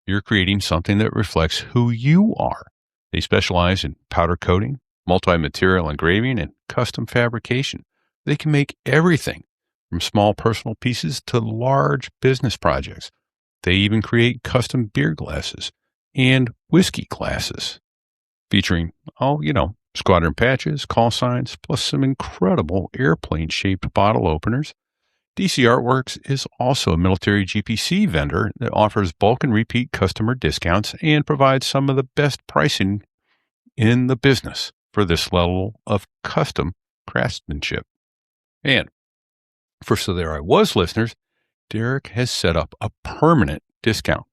You're creating something that reflects who you are. They specialize in powder coating, multi-material engraving, and custom fabrication. They can make everything from small personal pieces to large business projects. They even create custom beer glasses and whiskey glasses featuring, squadron patches, call signs, plus some incredible airplane-shaped bottle openers. DC Artworks is also a military GPC vendor that offers bulk and repeat customer discounts and provides some of the best pricing in the business for this level of custom craftsmanship. And for So There I Was listeners, Derek has set up a permanent discount.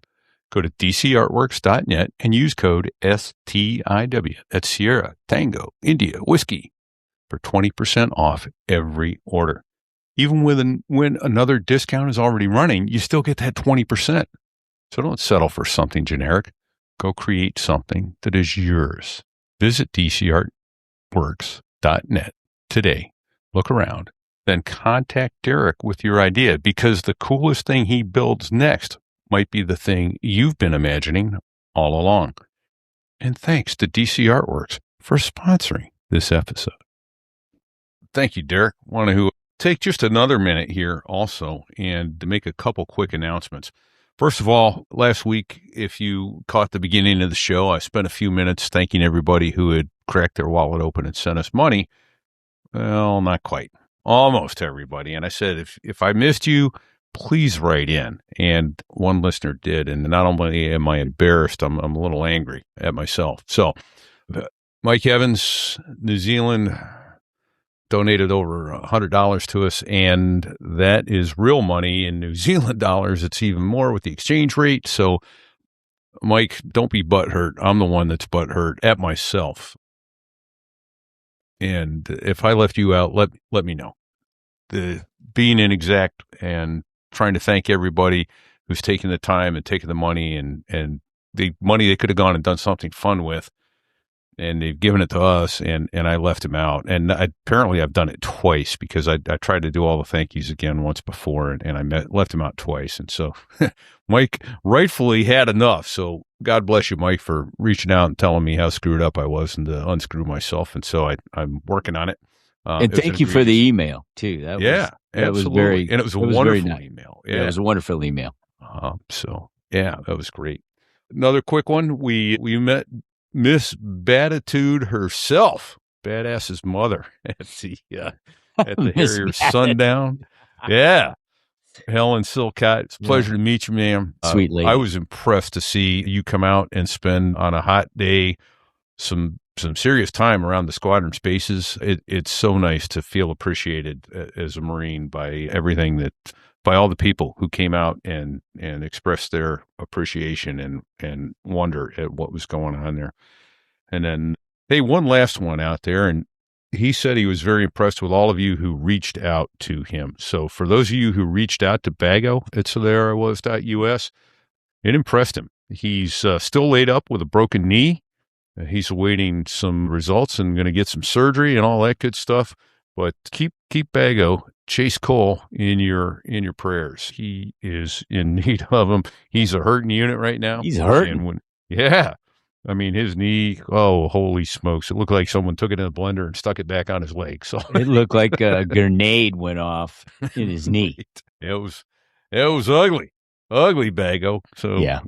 Go to dcartworks.net and use code STIW. That's Sierra, Tango, India, Whiskey for 20% off every order. Even when another discount is already running, you still get that 20%. So don't settle for something generic. Go create something that is yours. Visit dcartworks.net today. Look around. Then contact Derek with your idea, because the coolest thing he builds next might be the thing you've been imagining all along. And thanks to DC Artworks for sponsoring this episode. Thank you, Derek. Want to take just another minute here also and to make a couple quick announcements. First of all, last week, if you caught the beginning of the show, I spent a few minutes thanking everybody who had cracked their wallet open and sent us money. Well, not quite. Almost everybody. And I said, if I missed you, please write in. And one listener did. And not only am I embarrassed, I'm a little angry at myself. So Mike Evans, New Zealand, donated over $100 to us, and that is real money. In New Zealand dollars, it's even more with the exchange rate. So, Mike, don't be butthurt. I'm the one that's butthurt at myself. And if I left you out, let me know. Being inexact and trying to thank everybody who's taken the time and taken the money and the money they could have gone and done something fun with, and they've given it to us, and I left him out. And apparently I've done it twice, because I tried to do all the thank yous again once before, and I left him out twice. And so Mike rightfully had enough. So God bless you, Mike, for reaching out and telling me how screwed up I was and to unscrew myself. And so I'm working on it. And thank you for the email too. That was very, and it was a wonderful email. Yeah, it was a wonderful email. So yeah, that was great. Another quick one. We met Miss Batitude herself, Badass's mother, at the Harrier Sundown. Yeah. Helen Silcott, it's a pleasure to meet you, ma'am. Sweet lady. I was impressed to see you come out and spend on a hot day some serious time around the squadron spaces. It's so nice to feel appreciated as a Marine by all the people who came out and expressed their appreciation and wonder at what was going on there. And then, hey, one last one out there, and he said he was very impressed with all of you who reached out to him. So for those of you who reached out to Bago at sothereiwas.us, it impressed him. He's still laid up with a broken knee. He's awaiting some results and going to get some surgery and all that good stuff. But keep Bago, Chase Cole, in your prayers. He is in need of them. He's a hurting unit right now. He's hurting. Yeah. I mean, his knee, oh, holy smokes. It looked like someone took it in a blender and stuck it back on his leg. So it looked like a grenade went off in his knee. It was ugly. Ugly, Bago. So, yeah.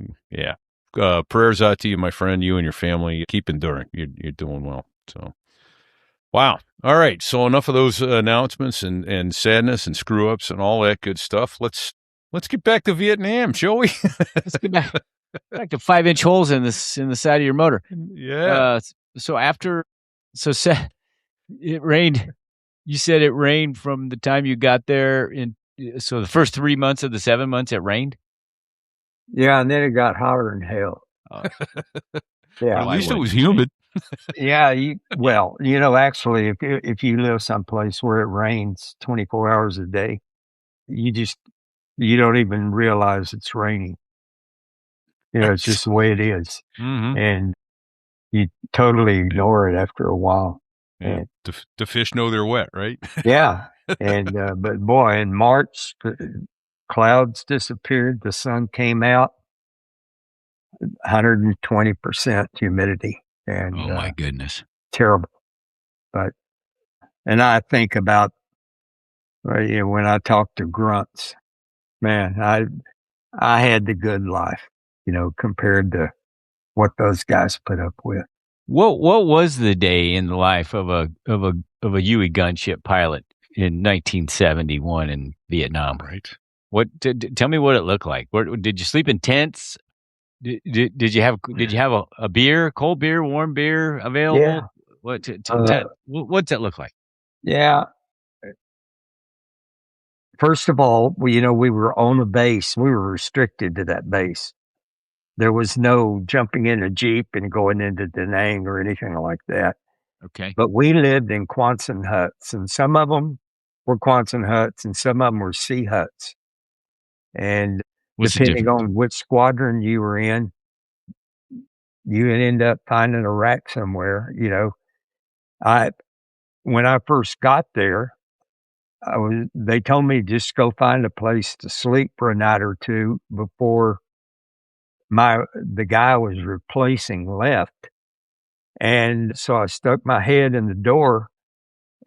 Prayers out to you, my friend, you and your family. Keep enduring. You're doing well. So, wow. All right. So enough of those announcements and sadness and screw ups and all that good stuff. Let's get back to Vietnam, shall we? Let's get back to 5-inch holes in the side of your motor. Yeah. It rained. You said it rained from the time you got there. So the first 3 months of the 7 months it rained. Yeah, and then it got hotter than hell. Yeah, at least it was humid. Yeah, actually, if you live someplace where it rains 24 hours a day, you don't even realize it's raining. It's just the way it is, and you totally ignore it after a while. Yeah, the fish know they're wet, right? Yeah, and but boy, in March, the clouds disappeared, the sun came out, 120% humidity, and oh my goodness, terrible. And I think about when I talk to grunts, man, I had the good life, compared to what those guys put up with. What was the day in the life of a Huey gunship pilot? in 1971 in Vietnam. Right. What? Tell me what it looked like. Did you sleep in tents? Did you have a beer, cold beer, warm beer available? Yeah. What's that look like? Yeah. First of all, we were on a base. We were restricted to that base. There was no jumping in a Jeep and going into Da Nang or anything like that. Okay. But we lived in Quonset huts, and some of them were Quonset huts, and some of them were sea huts. And What's the depending difference? on which squadron you were in, you would end up finding a rack somewhere. When I first got there, they told me just go find a place to sleep for a night or two before the guy I was replacing left. And so I stuck my head in the door,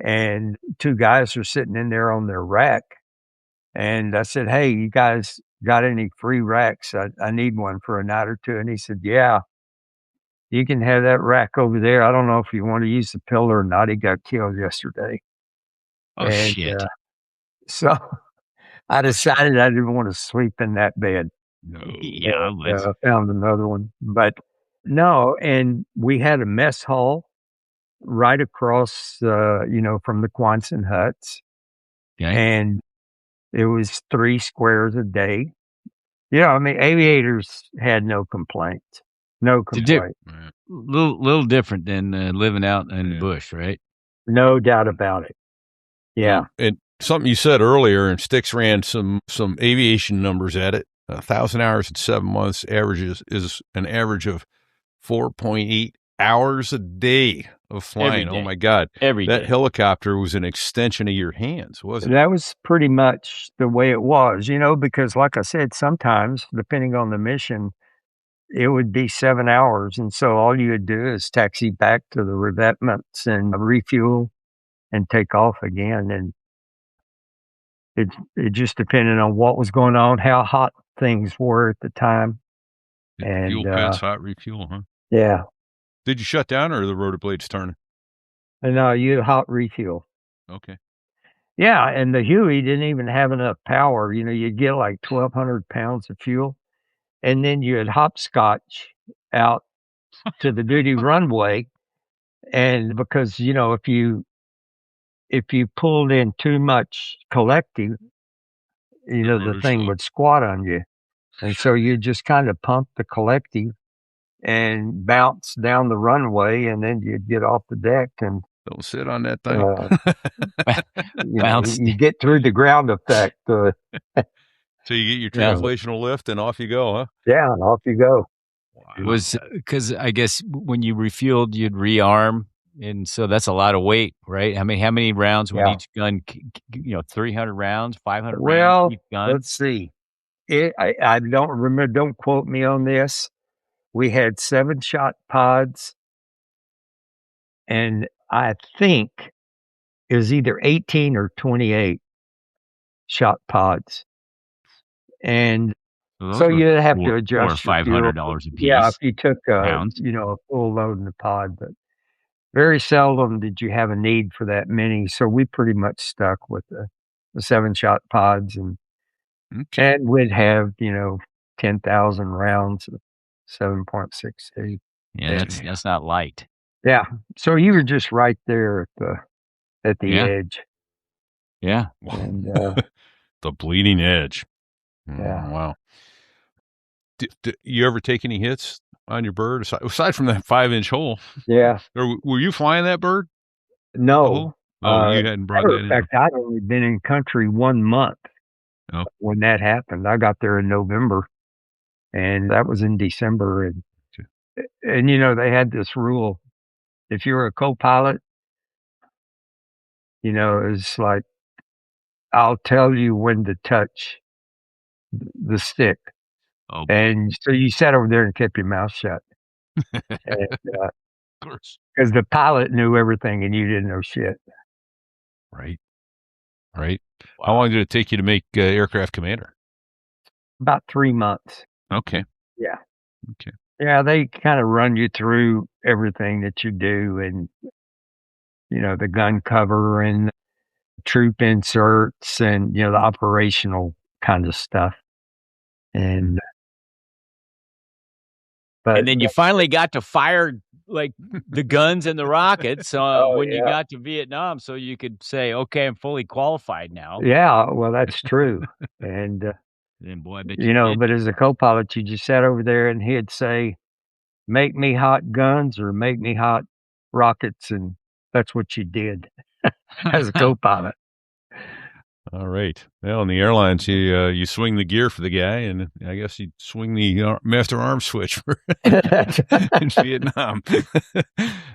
and two guys were sitting in there on their rack. And I said, "Hey, you guys got any free racks? I need one for a night or two." And he said, "Yeah, you can have that rack over there. I don't know if you want to use the pillow or not. He got killed yesterday." Oh, And shit. so I decided I didn't want to sleep in that bed. No. Yeah, And, found another one. But no, and we had a mess hall right across, from the Quonset huts. okay. And it was 3 squares a day. Aviators had no complaints. No It's a dip- complaint. Right. little different than living out in the Yeah. bush, right? No doubt about it. Yeah. And something you said earlier, and Sticks ran some aviation numbers at it. 1,000 hours in 7 months averages is an average of 4.8 hours a day of flying. Every Oh day. my God. Every That day. helicopter was an extension of your hands, wasn't it? That was pretty much the way it was, because like I said, sometimes, depending on the mission, it would be 7 hours. And so all you would do is taxi back to the revetments and refuel and take off again. And it just depended on what was going on, how hot things were at the time. And Fuel pads, hot refuel, huh? yeah. Did you shut down, or are the rotor blades turning? And you hot refuel. Okay. Yeah, and the Huey didn't even have enough power. You'd get like 1,200 pounds of fuel, and then you'd hopscotch out to the duty runway. And because, if you pulled in too much collective, the rotor's thing slow. would squat on you. And so you just kind of pump the collective and bounce down the runway, and then you'd get off the deck and Don't sit on that thing. Bounce. you get through the ground effect. So you get your Yeah. translational lift, and off you go, huh? Yeah, and off you go. It was because I guess when you refueled, you'd rearm, and so that's a lot of weight, right? How many rounds would Yeah. each gun? 300 rounds, 500 Well, rounds each gun. let's see. I don't remember. Don't quote me on this. We had 7-shot pods, and I think it was either 18 or 28 shot pods. And so you'd have to adjust your fuel. $500 a piece. Yeah, if you took pounds. a full load in the pod, but very seldom did you have a need for that many. So we pretty much stuck with the 7-shot pods, and we'd have 10,000 rounds of 7.68. Yeah, that's not light. Yeah, so you were just right there at the Yeah. edge. Yeah. And The bleeding edge. Yeah. Wow. Did you ever take any hits on your bird aside from that 5-inch hole? yeah, Or were you flying that bird? no. Oh, you hadn't brought matter that of in. fact, I'd only been in country 1 month Oh. when that happened. I got there in November, and that was in December. And they had this rule: if you're a co-pilot, it's like, I'll tell you when to touch the stick. Oh, And so you sat over there and kept your mouth shut. And, Of course. because the pilot knew everything and you didn't know shit. Right. How long did it take you to make aircraft commander? About 3 months. Okay. Yeah. Okay. Yeah, they kind of run you through everything that you do, and the gun cover and troop inserts and, the operational kind of stuff. And then you finally got to fire like the guns and the rockets when you got to Vietnam, so you could say, "Okay, I'm fully qualified now." Yeah, well, that's true. And then boy, I bet but as a co-pilot, you just sat over there and he'd say, "Make me hot guns or make me hot rockets," and that's what you did as a co-pilot. All right. Well, in the airlines, you swing the gear for the guy, and I guess you swing the master arm switch for in Vietnam.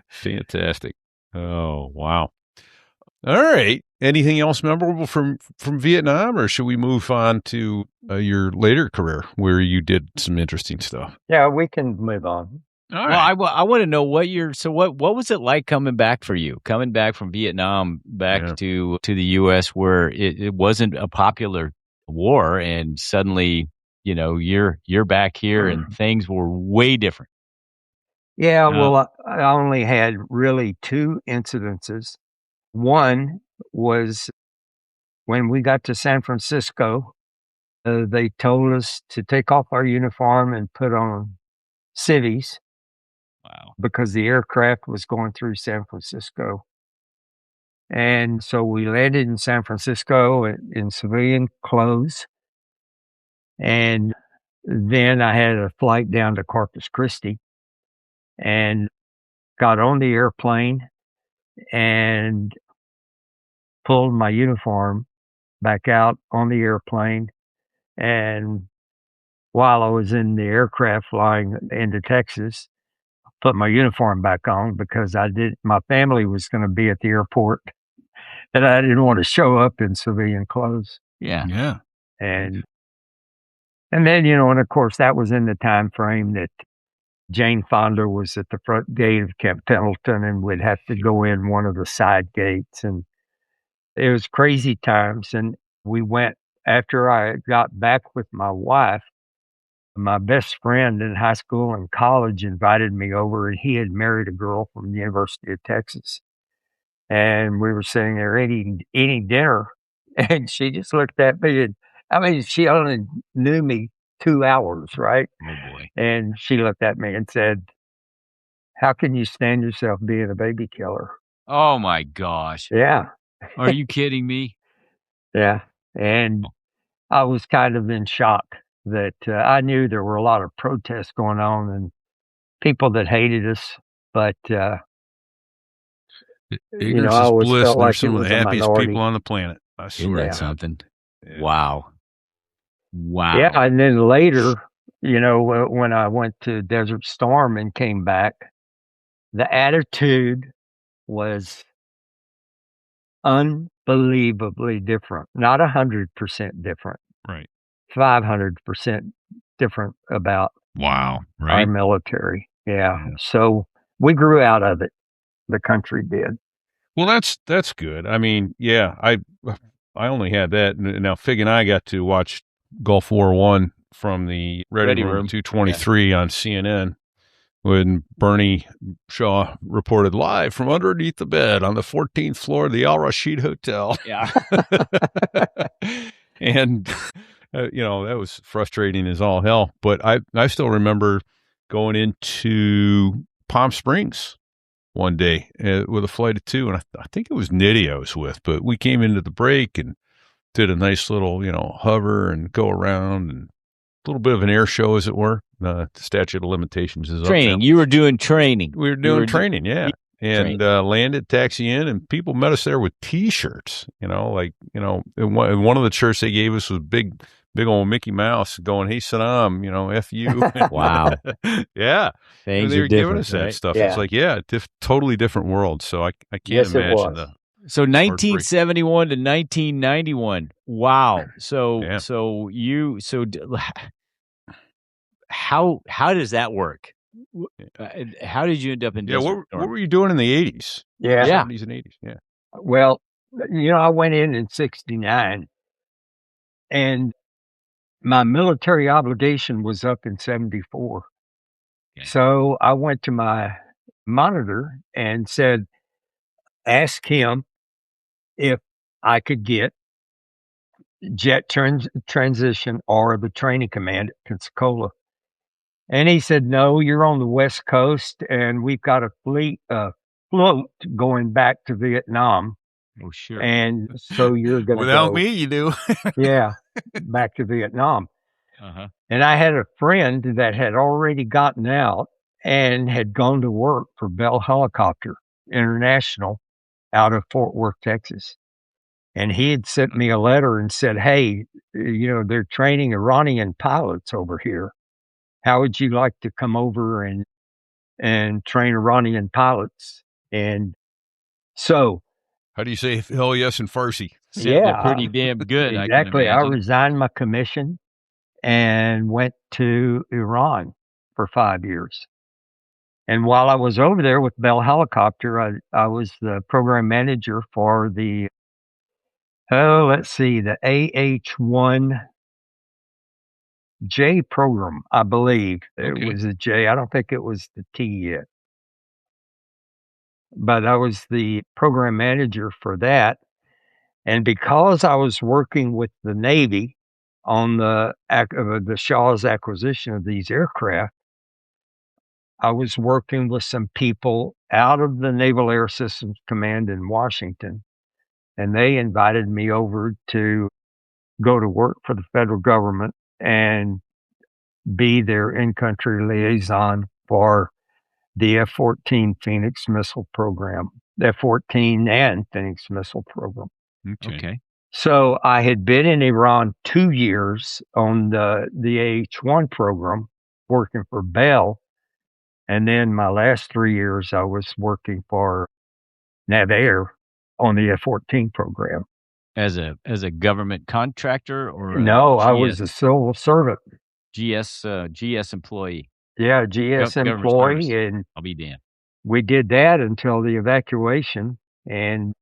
Fantastic. Oh, wow. All right. Anything else memorable from Vietnam, or should we move on to your later career where you did some interesting stuff? Yeah, we can move on. All right. Well, I want to know what was it like coming back from Vietnam back to the U.S. where it wasn't a popular war, and suddenly you're back here and things were way different. Yeah, well, I only had really 2 incidences. One was when we got to San Francisco. They told us to take off our uniform and put on civvies. Wow. Because the aircraft was going through San Francisco. And so we landed in San Francisco in civilian clothes. And then I had a flight down to Corpus Christi and got on the airplane and pulled my uniform back out on the airplane. And while I was in the aircraft flying into Texas, put my uniform back on because my family was going to be at the airport and I didn't want to show up in civilian clothes. Yeah. Yeah. And then, and of course that was in the time frame that Jane Fonda was at the front gate of Camp Pendleton and we'd have to go in one of the side gates, and it was crazy times. And we went, after I got back with my wife, my best friend in high school and college invited me over, and he had married a girl from the University of Texas. And we were sitting there eating dinner, and she just looked at me, and she only knew me 2 hours, right? Oh boy. And she looked at me and said, "How can you stand yourself being a baby killer?" Oh my gosh. Yeah. Are you kidding me? Yeah. And I was kind of in shock that I knew there were a lot of protests going on and people that hated us, but Ignorance I is always bliss. felt They're like some it of the was a happiest minority. people on the planet. I Isn't swear. that something? Yeah. Wow. Yeah, and then later, when I went to Desert Storm and came back, the attitude was unbelievably different. Not 100% different. Right. 500% different about Wow. our Right. military. Yeah. So we grew out of it. The country did. Well, that's good. I mean, yeah, I only had that. Now, Fig and I got to watch Gulf War I from the Ready Room 223 on CNN when Bernie Shaw reported live from underneath the bed on the 14th floor of the Al Rashid Hotel. Yeah. And, that was frustrating as all hell. But I still remember going into Palm Springs one day with a flight of 2, and I think it was Nitty I was with, but we came into the break and did a nice little, hover and go around and a little bit of an air show, as it were. The statute of limitations is training. up now. You were doing training. We were doing training, yeah. And landed, taxi in, and people met us there with T-shirts. And one of the shirts they gave us was big old Mickey Mouse going, "Hey Saddam, F you." Wow. Yeah. Things they are were giving different, us that right? stuff. Yeah. It's like, totally different world. So I can't Yes, it imagine was. So 1971 to 1991. Wow. So Yeah. how does that work? How did you end up in Desert what Storm? were you doing in the 80s? Yeah. 70s and 80s, yeah. Well, I went in 69, and my military obligation was up in 74. Okay. So I went to my monitor and said, ask him if I could get jet transition or the training command at Pensacola. And he said, no, you're on the West Coast and we've got a float going back to Vietnam. Oh, sure. And so you're going to Without go, me, you do. yeah, back to Vietnam. Uh-huh. And I had a friend that had already gotten out and had gone to work for Bell Helicopter International out of Fort Worth, Texas. And he had sent me a letter and said, hey, they're training Iranian pilots over here. How would you like to come over and train Iranian pilots? And so, How do you say hell yes in Farsi? Sounded pretty damn good. exactly. I I can imagine. resigned my commission and went to Iran for 5 years. And while I was over there with Bell Helicopter, I was the program manager for the AH-1J program, I believe. Okay. It was a J. I don't think it was the T yet. But I was the program manager for that. And because I was working with the Navy on the Shah's acquisition of these aircraft, I was working with some people out of the Naval Air Systems Command in Washington, and they invited me over to go to work for the federal government and be their in-country liaison for the F-14 Phoenix missile program, F-14 and Phoenix missile program. Okay. So I had been in Iran 2 years on the AH-1 program, working for Bell. And then my last 3 years, I was working for NavAir on the F-14 program. As a government contractor or No, I was a civil servant. GS employee. Yeah, GS Government employee, service. and I'll be damned. we did that until the evacuation, and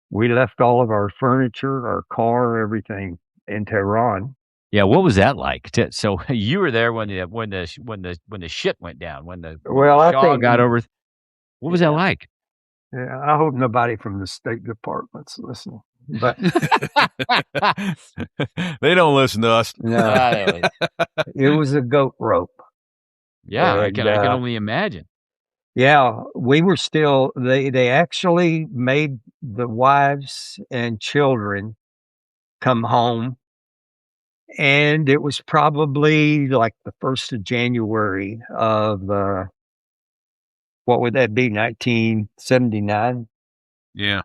we left all of our furniture, our car, everything in Tehran. Yeah, what was that like? So you were there when the ship went down, when the I Shaw think got over. What was that like? Yeah, I hope nobody from the State Department's listening. But they don't listen to us. no, it was a goat rope. Yeah, And, I can only imagine. Yeah, we were still. They actually made the wives and children come home, and it was probably like the 1st of January of what would that be? 1979. Yeah.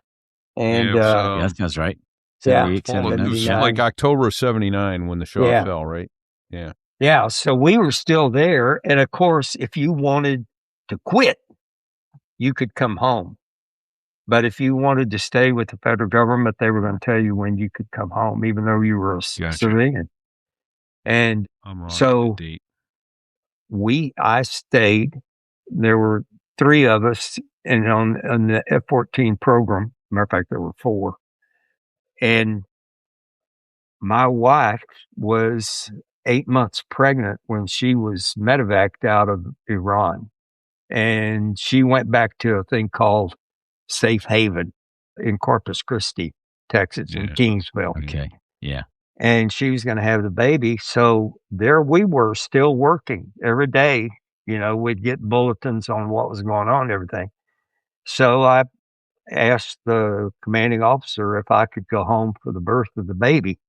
And Yeah, that sounds right. Yeah, 78, Well, it was 79. like October of 79 when the Shaw Yeah. fell, right? Yeah. Yeah, so we were still there. And of course, if you wanted to quit, you could come home. But if you wanted to stay with the federal government, they were going to tell you when you could come home, even though you were a civilian. And I'm wrong so with the date. I stayed. There were 3 of us on the F-14 program. Matter of fact, there were 4. And my wife was 8 months pregnant when she was medevaced out of Iran. And she went back to a thing called Safe Haven in Corpus Christi, Texas, in Kingsville. Okay. Yeah. And she was going to have the baby. So there we were still working every day. We'd get bulletins on what was going on and everything. So I asked the commanding officer if I could go home for the birth of the baby.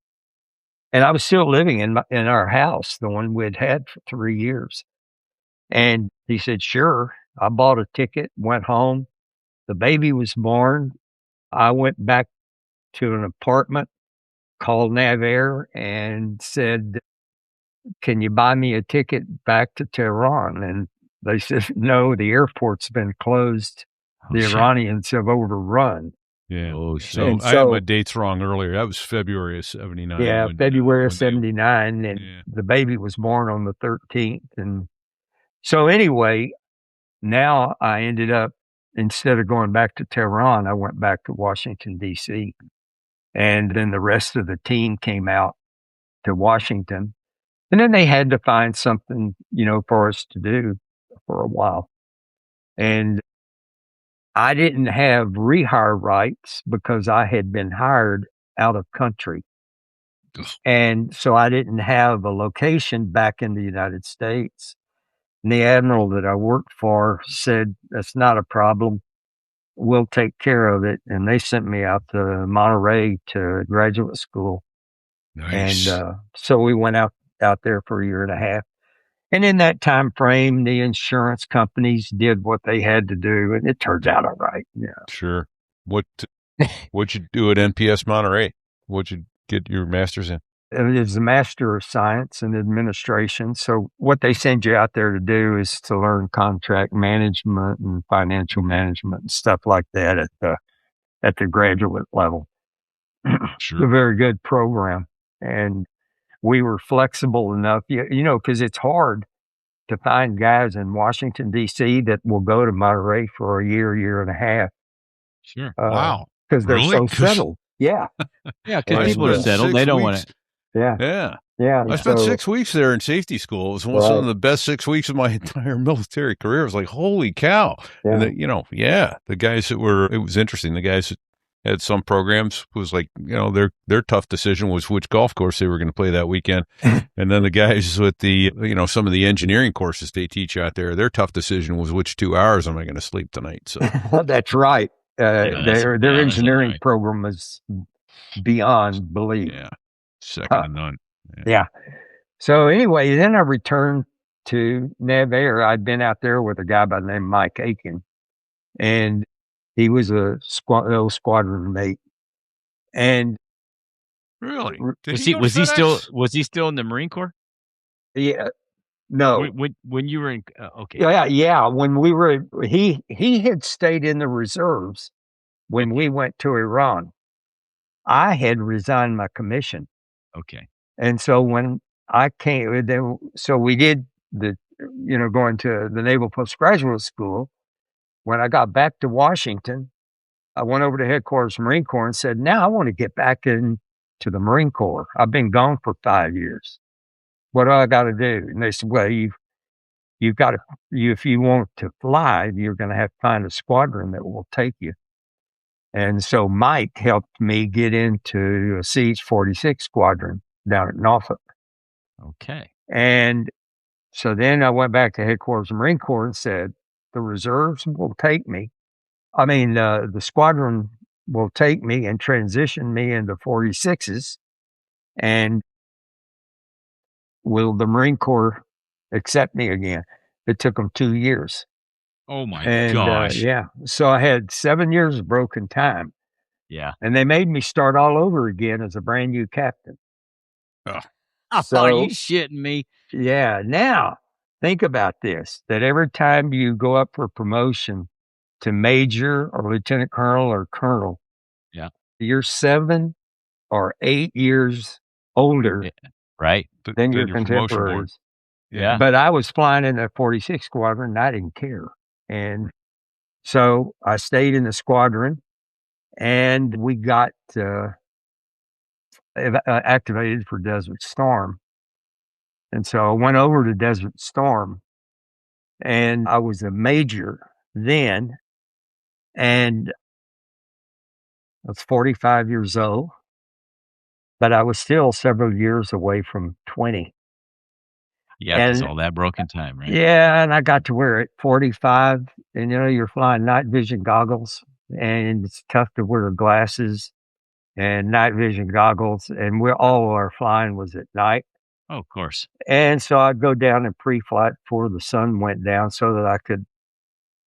And I was still living in our house, the one we'd had for 3 years. And he said, sure. I bought a ticket, went home. The baby was born. I went back to an apartment, called NavAir, and said, can you buy me a ticket back to Tehran? And they said, no, the airport's been closed. The Iranians have overrun. Yeah. Oh, shit. So I had my dates wrong earlier. That was February of 79. Yeah, February of 79. And Yeah. the baby was born on the 13th. And so anyway, now I ended up, instead of going back to Tehran, I went back to Washington, D.C. And then the rest of the team came out to Washington. And then they had to find something, for us to do for a while. And I didn't have rehire rights because I had been hired out of country. And so I didn't have a location back in the United States. And the admiral that I worked for said, that's not a problem. We'll take care of it. And they sent me out to Monterey to graduate school. Nice. And so we went out there for a year and a half. And in that time frame, the insurance companies did what they had to do, and it turns out all right. Yeah. Sure. What'd you do at NPS Monterey? What'd you get your master's in? It is a Master of Science in Administration. So what they send you out there to do is to learn contract management and financial management and stuff like that at the graduate level. Sure. A very good program. And we were flexible enough, because it's hard to find guys in Washington, D.C. that will go to Monterey for a year and a half. Sure. Wow. Because they're Really? so settled. Yeah. Yeah, because people are spent settled. 6 They don't want weeks- to. Yeah. Yeah. Yeah. I spent 6 weeks there in safety school. It was some of the best 6 weeks of my entire military career. It was like, holy cow. Yeah. And the guys it was interesting. The guys that had some programs was like, their tough decision was which golf course they were going to play that weekend. And then the guys with the, some of the engineering courses they teach out there, their tough decision was which 2 hours am I going to sleep tonight? So That's right. Their engineering right. program is beyond belief. yeah, second to none. Yeah. So anyway, then I returned to Nav Air. I'd been out there with a guy by the name of Mike Aiken, and he was a squadron mate. And Really? Was go to he still FedEx? in the Marine Corps? yeah, no, When you were in okay. yeah. When we were, he had stayed in the reserves when we went to Iran. I had resigned my commission. Okay. And so when I came, so we did going to the Naval Postgraduate School. When I got back to Washington, I went over to headquarters Marine Corps and said, now I want to get back into the Marine Corps. I've been gone for 5 years. What do I got to do? And they said, well, you've got to, if you want to fly, you're going to have to find a squadron that will take you. And so Mike helped me get into a CH-46 squadron down at Norfolk. Okay. And so then I went back to headquarters Marine Corps and said, the reserves will take me. I mean, the squadron will take me and transition me into 46s. And will the Marine Corps accept me again? It took them 2 years. Oh my And gosh. so I had 7 years of broken time. Yeah. And they made me start all over again as a brand new captain. Are you shitting me? Yeah. Now, think about this, that every time you go up for promotion to major or lieutenant colonel or colonel, Yeah. you're 7 or 8 years older Right. than your your promotion board. contemporaries. Yeah. But I was flying in the 46 squadron and I didn't care. And so I stayed in the squadron and we got activated for Desert Storm. And so I went over to Desert Storm and I was a major then. And I was 45 years old, but I was still several years away from 20. Yeah, it's And all that broken time, right? yeah, and I got to wear it 45, and you're flying night vision goggles, and it's tough to wear glasses and night vision goggles, and all our flying was at night. Oh, of course. And so I'd go down in pre-flight before the sun went down so that I could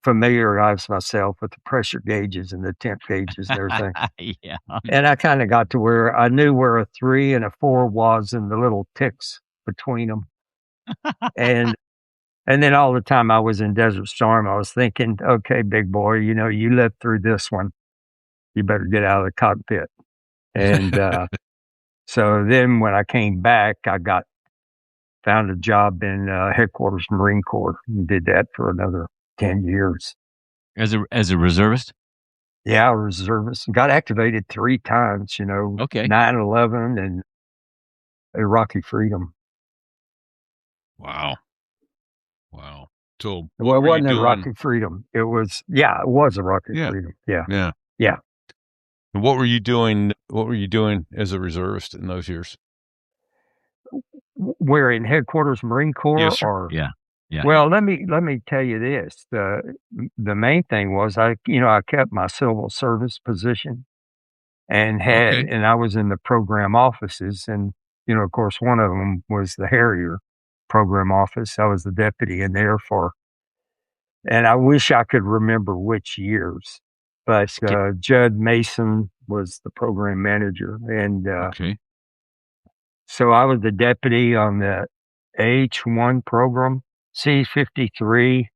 familiarize myself with the pressure gauges and the temp gauges and everything. Yeah. And I kind of got to where I knew where a 3 and a 4 was and the little ticks between them. And then all the time I was in Desert Storm, I was thinking, okay, big boy, you lived through this one. You better get out of the cockpit. And so then when I came back, I found a job in headquarters Marine Corps and did that for another 10 years. As a reservist? Yeah, I was a reservist. Got activated 3 times, Okay. 9/11 and Iraqi freedom. Wow. So Well, it what were you wasn't a doing? Rocket Freedom. It was a Rocket Yeah. Freedom. Yeah. Yeah. Yeah. And what were you doing? What were you doing as a reservist in those years? We're in headquarters Marine Corps Yes, sir. or Yeah. Yeah. well, let me tell you this. The main thing was I kept my civil service position and Okay. and I was in the program offices, and of course one of them was the Harrier program office. I was the deputy in there and I wish I could remember which years, but Judd Mason was the program manager, and Okay. so I was the deputy on the H-1 program, C-53,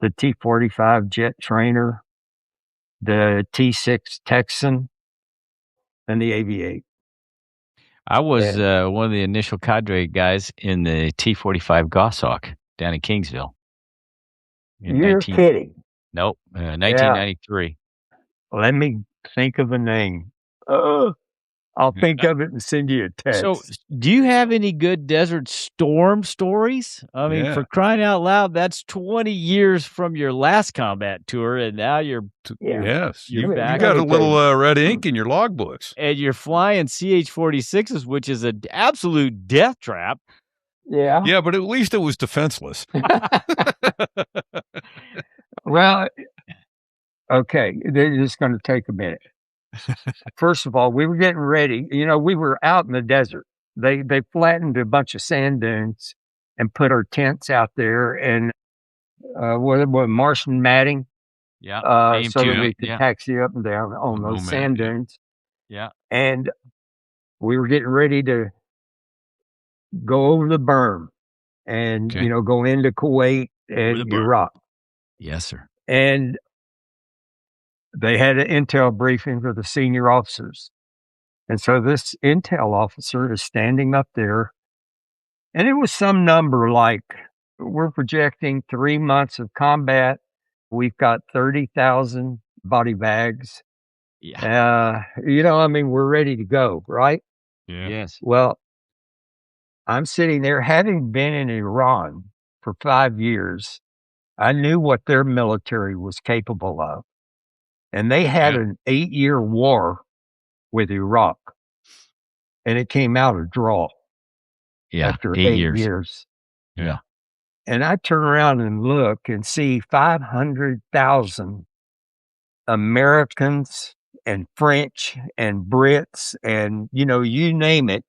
the T-45 jet trainer, the T-6 Texan, and the Aviate. I was one of the initial cadre guys in the T-45 Goshawk down in Kingsville. You're kidding. Nope, 1993. Let me think of a name. I'll think of it and send you a text. So, do you have any good Desert Storm stories? I mean, for crying out loud, that's 20 years from your last combat tour, and now you're yes, you back. got a little red ink in your logbooks, and you're flying CH-46s, which is an absolute death trap. Yeah. Yeah, but at least it was defenseless. Well, okay, they're just going to take a minute. First of all, we were getting ready. We were out in the desert. They flattened a bunch of sand dunes and put our tents out there, and what Martian matting. Yeah. So that we could taxi up and down on those sand dunes. Yeah. And we were getting ready to go over the berm and, go into Kuwait and Iraq. Yes, sir. And they had an intel briefing for the senior officers. And so this intel officer is standing up there, and it was some number like, we're projecting 3 months of combat. We've got 30,000 body bags. Yeah. We're ready to go, right? Yeah. Yes. Well, I'm sitting there, having been in Iran for 5 years. I knew what their military was capable of. And they had an 8-year war with Iraq. And it came out a draw. Yeah. After 8 years. Yeah. And I turn around and look and see 500,000 Americans and French and Brits and, you name it.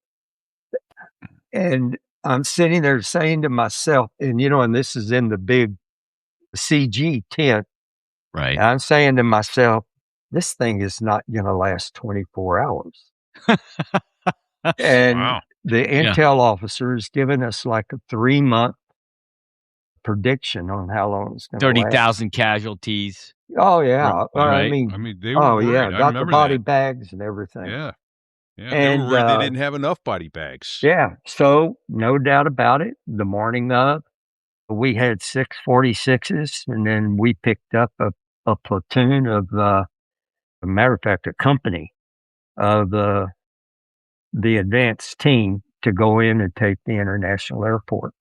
And I'm sitting there saying to myself, and this is in the big CG tent. Right. And I'm saying to myself, this thing is not going to last 24 hours. And the intel officer has given us like a 3-month prediction on how long it's going to last. 30,000 casualties. Oh, yeah. Right. I mean, they were worried. got the body bags and everything. Yeah. Yeah. And they were worried they didn't have enough body bags. Yeah. So, no doubt about it, the morning of, we had 6 46s, and then we picked up a platoon of, a matter of fact, a company of the advanced team to go in and take the international airport.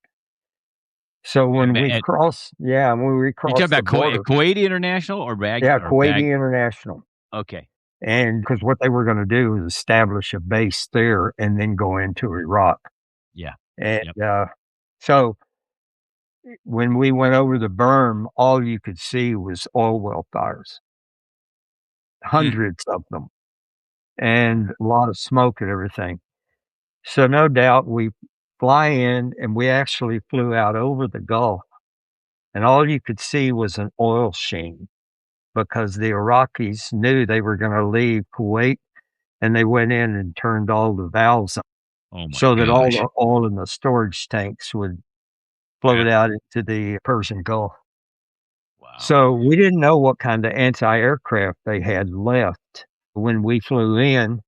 So when we crossed you talking about Kuwaiti International or Kuwaiti International. Okay. And because what they were going to do was establish a base there and then go into Iraq. Yeah. And so when we went over the berm, all you could see was oil well fires, hundreds of them, and a lot of smoke and everything. So no doubt we fly in, and we actually flew out over the Gulf, and all you could see was an oil sheen because the Iraqis knew they were going to leave Kuwait, and they went in and turned all the valves on that all the oil in the storage tanks would float out into the Persian Gulf. Wow. So we didn't know what kind of anti-aircraft they had left when we flew in,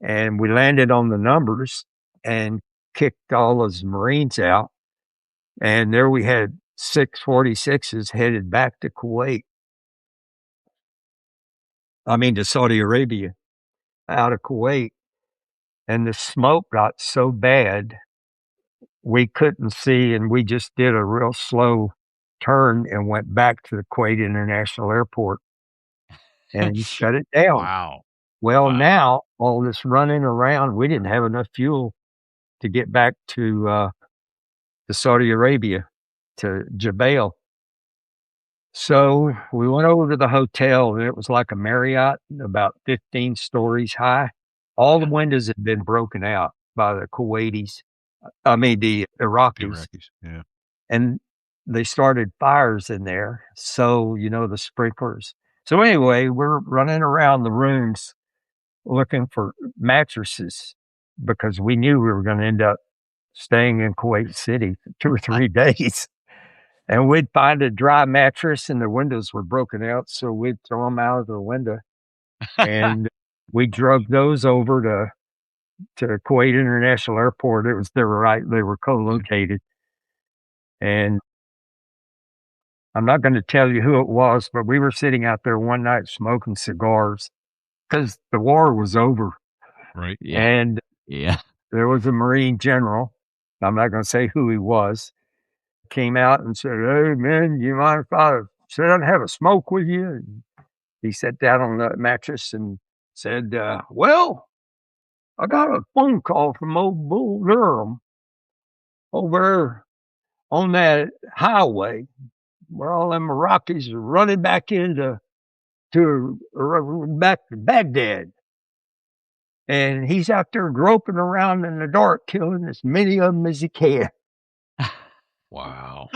and we landed on the numbers and kicked all those Marines out. And there we had 6 46s headed back to Kuwait. To Saudi Arabia, out of Kuwait. And the smoke got so bad, we couldn't see, and we just did a real slow turned and went back to the Kuwait International Airport and shut it down. Wow. Well, Wow. now all this running around, we didn't have enough fuel to get back to Saudi Arabia, to Jebel. So we went over to the hotel, and it was like a Marriott, about 15 stories high. All the windows had been broken out by the Iraqis. Iraqis. Yeah. And they started fires in there. So, the sprinklers. So anyway, we're running around the rooms looking for mattresses because we knew we were going to end up staying in Kuwait City for 2 or 3 days. And we'd find a dry mattress and the windows were broken out. So we'd throw them out of the window. And we drove those over to Kuwait International Airport. They were co-located. And I'm not going to tell you who it was, but we were sitting out there one night smoking cigars because the war was over. Right. Yeah. And Yeah. there was a Marine general. I'm not going to say who he was. Came out and said, "Hey, man, you mind if I sit down and have a smoke with you?" And he sat down on the mattress and said, "Well, I got a phone call from old Bull Durham over on that highway where all them Iraqis are running back back to Baghdad. And he's out there groping around in the dark, killing as many of them as he can." Wow.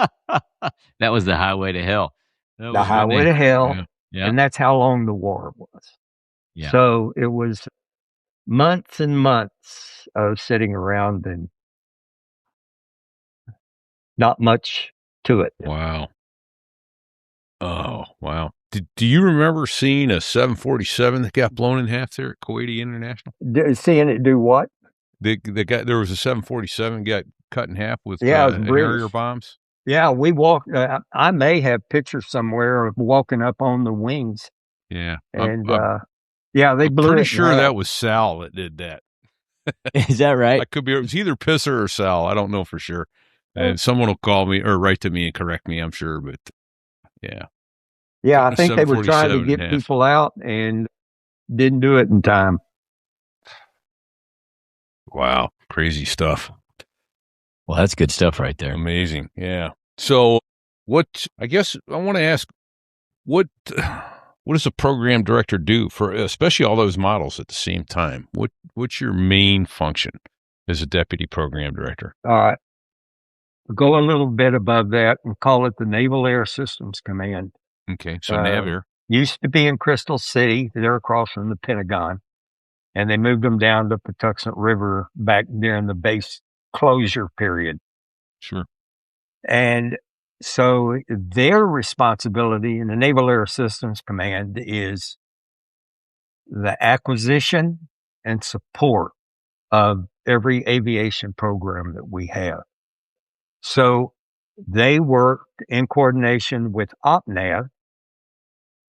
That was the highway to hell. The highway to hell. Yeah. Yeah. And that's how long the war was. Yeah. So it was months and months of sitting around and not much to it. Wow. Oh, wow. Do you remember seeing a 747 that got blown in half there at Kuwaiti International? Seeing it do what? There was a 747 got cut in half with Yeah, it was Harrier British. bombs. Yeah, we walked. I may have pictures somewhere of walking up on the wings. Yeah. And I'm they blew pretty it. sure that was Sal that did that. Is that right? I could be. It was either Pisser or Sal. I don't know for sure. And someone will call me or write to me and correct me, I'm sure. But yeah. Yeah, I think they were trying to 747 get in half. people out and didn't do it in time. Wow. Crazy stuff. Well, that's good stuff right there. Amazing. Yeah. So I guess I want to ask, what does a program director do for, especially all those models at the same time? What's your main function as a deputy program director? All right. Go a little bit above that and call it the Naval Air Systems Command. Okay. So NAVAIR. Used to be in Crystal City. They're across from the Pentagon. And they moved them down to Patuxent River back during the base closure period. Sure. And so their responsibility in the Naval Air Systems Command is the acquisition and support of every aviation program that we have. So they work in coordination with OPNAV,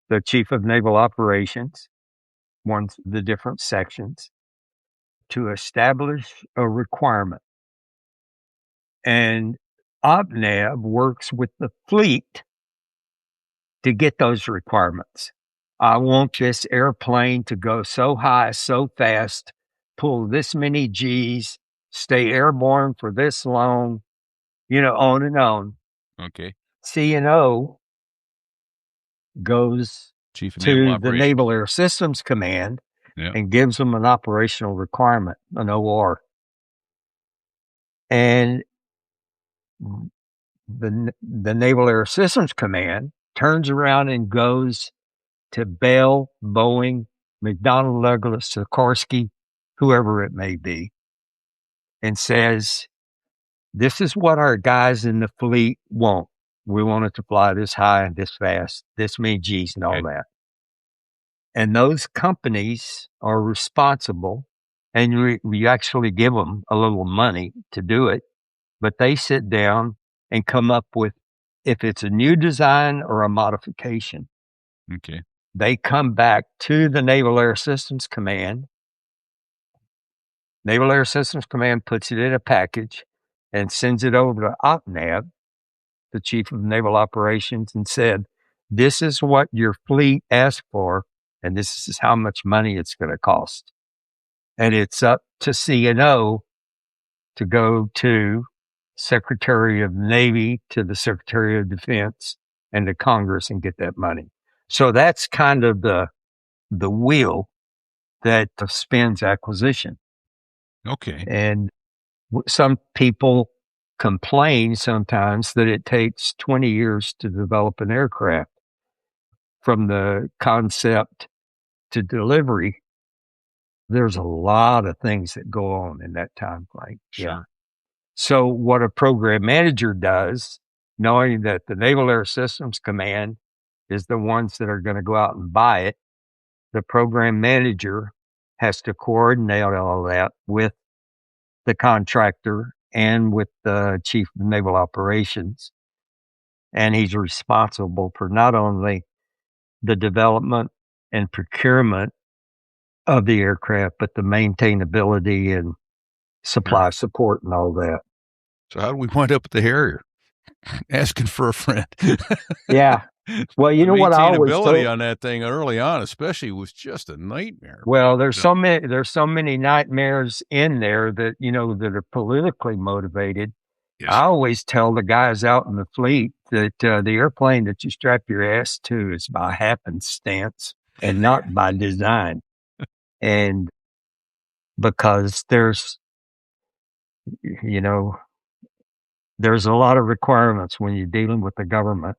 the Chief of Naval Operations, one of the different sections, to establish a requirement. And OPNAV works with the fleet to get those requirements. I want this airplane to go so high, so fast, pull this many Gs, stay airborne for this long, on and on. Okay. C&O goes Chief of to Naval the Operations. Naval Air Systems Command Yeah. and gives them an operational requirement, an OR. And the Naval Air Systems Command turns around and goes to Bell, Boeing, McDonnell Douglas, Sikorsky, whoever it may be, and says, this is what our guys in the fleet want. We want it to fly this high and this fast, this many Gs and all that. And those companies are responsible, and we actually give them a little money to do it, but they sit down and come up with, if it's a new design or a modification, Okay. they come back to the Naval Air Systems Command. Naval Air Systems Command puts it in a package and sends it over to OPNAV. the chief of naval operations, and said, "This is what your fleet asked for, and this is how much money it's going to cost." And it's up to C&O to go to Secretary of Navy, to the Secretary of Defense, and to Congress and get that money. So that's kind of the wheel that spins acquisition. Okay. And some people complain sometimes that it takes 20 years to develop an aircraft from the concept to delivery. There's a lot of things that go on in that time frame. Sure. Yeah. So what a program manager does, knowing that the Naval Air Systems Command is the ones that are going to go out and buy it, the program manager has to coordinate all that with the contractor and with the chief of naval operations. And he's responsible for not only the development and procurement of the aircraft, but the maintainability and supply support and all that. So how do we wind up at the Harrier? Asking for a friend. Yeah. Well, you know what I always maintainability told on that thing early on, especially, was just a nightmare. Well, there's so many nightmares in there that, that are politically motivated. Yes. I always tell the guys out in the fleet that the airplane that you strap your ass to is by happenstance and not by design. And because there's a lot of requirements when you're dealing with the government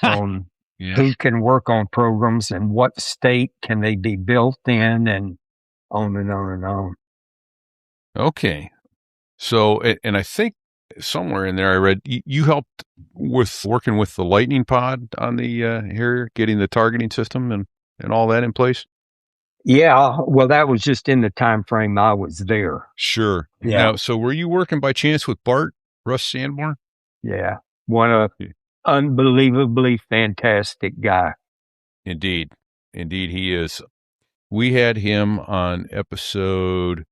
on who can work on programs and what state can they be built in, and on and on and on. Okay. So, and I think somewhere in there I read you helped with working with the Lightning Pod on the Harrier, getting the targeting system and all that in place. Yeah, well, that was just in the time frame I was there. Sure. Yeah. Now, so were you working by chance with Russ Sanborn? Yeah, unbelievably fantastic guy. Indeed he is. We had him on episode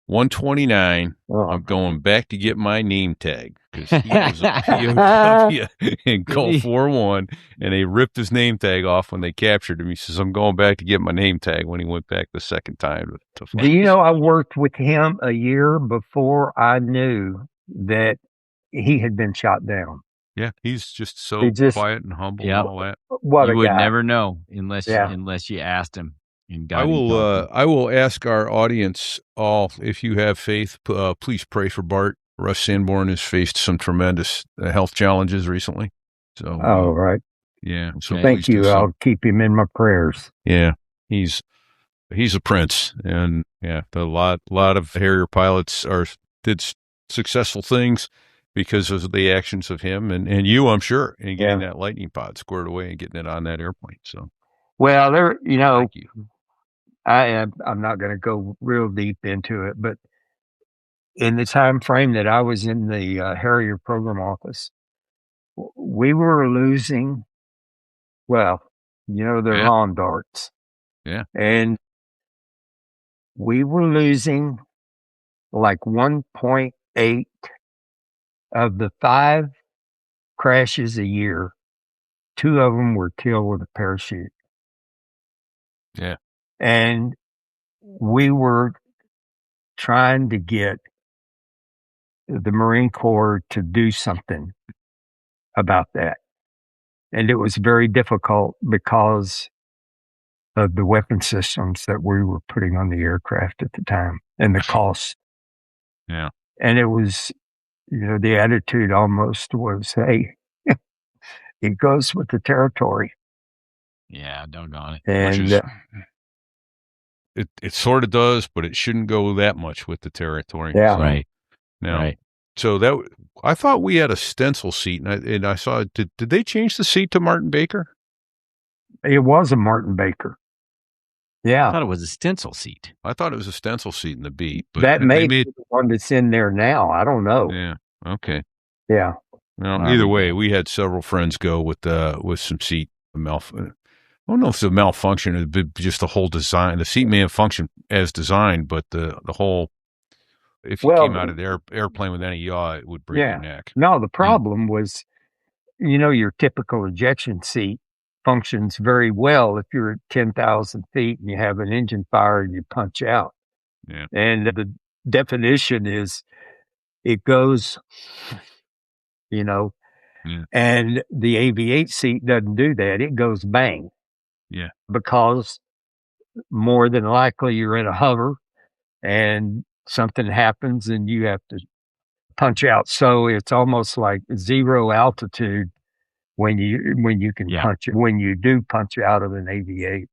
129. I'm going back to get my name tag because he was a POW in Gulf War I, and they ripped his name tag off when they captured him. He says, "I'm going back to get my name tag," when he went back the second time to fly. Do you know I worked with him a year before I knew that he had been shot down. Yeah, he's just quiet and humble and all that. You would never know unless you asked him. I will ask our audience all, if you have faith, please pray for Bart. Russ Sanborn has faced some tremendous health challenges recently. So, right. Yeah. So thank you. I'll keep him in my prayers. Yeah, he's a prince, and a lot of Harrier pilots did successful things because of the actions of him and you, I'm sure, in getting that Lightning Pod squared away and getting it on that airplane. So, well, thank you. I'm not going to go real deep into it, but in the time frame that I was in the Harrier program office, we were losing, the lawn darts. Yeah. And we were losing like 1.8 of the 5 crashes a year. 2 of them were killed with a parachute. Yeah. And we were trying to get the Marine Corps to do something about that. And it was very difficult because of the weapon systems that we were putting on the aircraft at the time and the cost. Yeah. And it was, the attitude almost was, hey, it goes with the territory. Yeah, doggone it. And it sort of does, but it shouldn't go that much with the territory. Yeah. So, right. No. Right. So I thought we had a stencil seat, and I saw, did they change the seat to Martin Baker? It was a Martin Baker. Yeah. I thought it was a stencil seat. I thought it was a stencil seat in the B. But that may be the one that's in there now. I don't know. Yeah. Okay. Yeah. Well, either way, we had several friends go with some seat malfunction. I don't know if it's a malfunction or just the whole design. The seat may have functioned as designed, but the whole, if you came out of the airplane with any yaw, it would break your neck. No, the problem was your typical ejection seat functions very well if you're at 10,000 feet and you have an engine fire and you punch out. Yeah. And the definition is it goes, and the aviate seat doesn't do that. It goes bang. Yeah. Because more than likely you're in a hover and something happens and you have to punch out. So it's almost like zero altitude when you can punch it, when you do punch out of an aviate.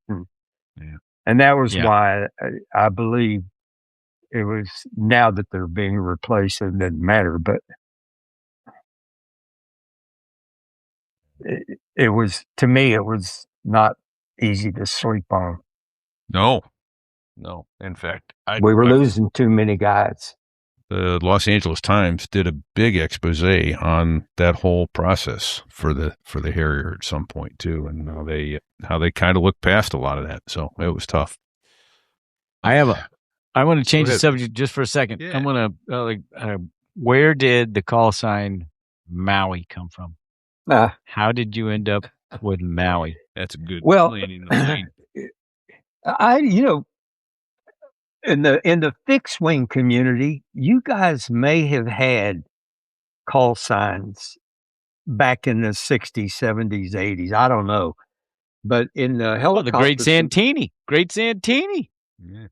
And that was why I believe it was, now that they're being replaced, it doesn't matter, but it was, to me, it was not easy to sleep on. No. In fact, we were losing too many guys. The Los Angeles Times did a big expose on that whole process for the Harrier at some point too, and how they kind of looked past a lot of that. So it was tough. I want to change the subject just for a second. Yeah. I want to where did the call sign Maui come from? How did you end up with Maui? That's a good landing the plane. In the fixed wing community, you guys may have had call signs back in the 60s, 70s, 80s. I don't know. But in the helicopter... the Great Santini. Great Santini. Yeah.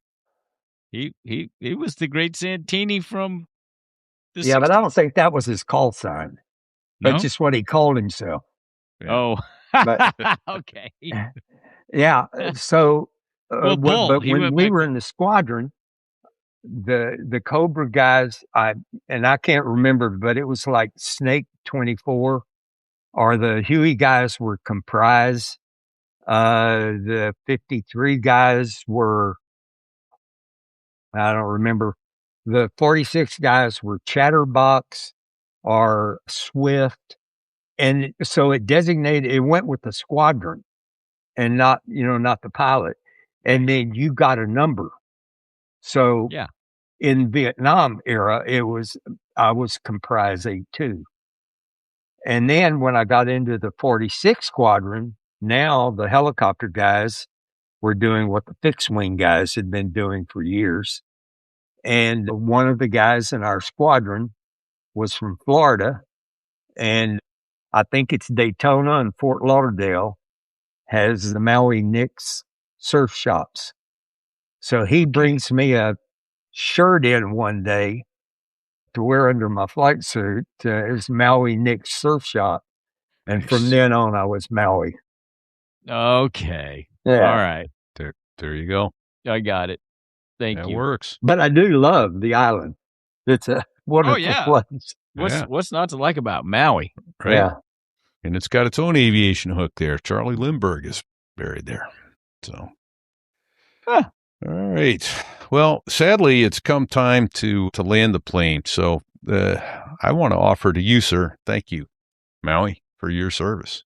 He was the Great Santini from the 60s. But I don't think that was his call sign. That's just what he called himself. Yeah. Oh. But, okay. Yeah. So... but when we were in the squadron, the Cobra guys, I can't remember, but it was like Snake 24, or the Huey guys were comprised. The 53 guys were, I don't remember. The 46 guys were Chatterbox or Swift, and so it went with the squadron, and not the pilot. And then you got a number. So in Vietnam era, I was comprised A2. And then when I got into the 46 squadron, now the helicopter guys were doing what the fixed wing guys had been doing for years. And one of the guys in our squadron was from Florida. And I think it's Daytona and Fort Lauderdale has the Maui Knicks surf shops. So he brings me a shirt in one day to wear under my flight suit. It was Maui Knicks surf shop. And from then on, I was Maui. Okay. Yeah. All right. There you go. I got it. Thank you. That works. But I do love the island. It's a wonderful place. What's not to like about Maui? Right. Yeah. And it's got its own aviation hook there. Charlie Lindbergh is buried there. So, all right. Well, sadly, it's come time to land the plane. So I want to offer to you, sir, thank you, Maui, for your service.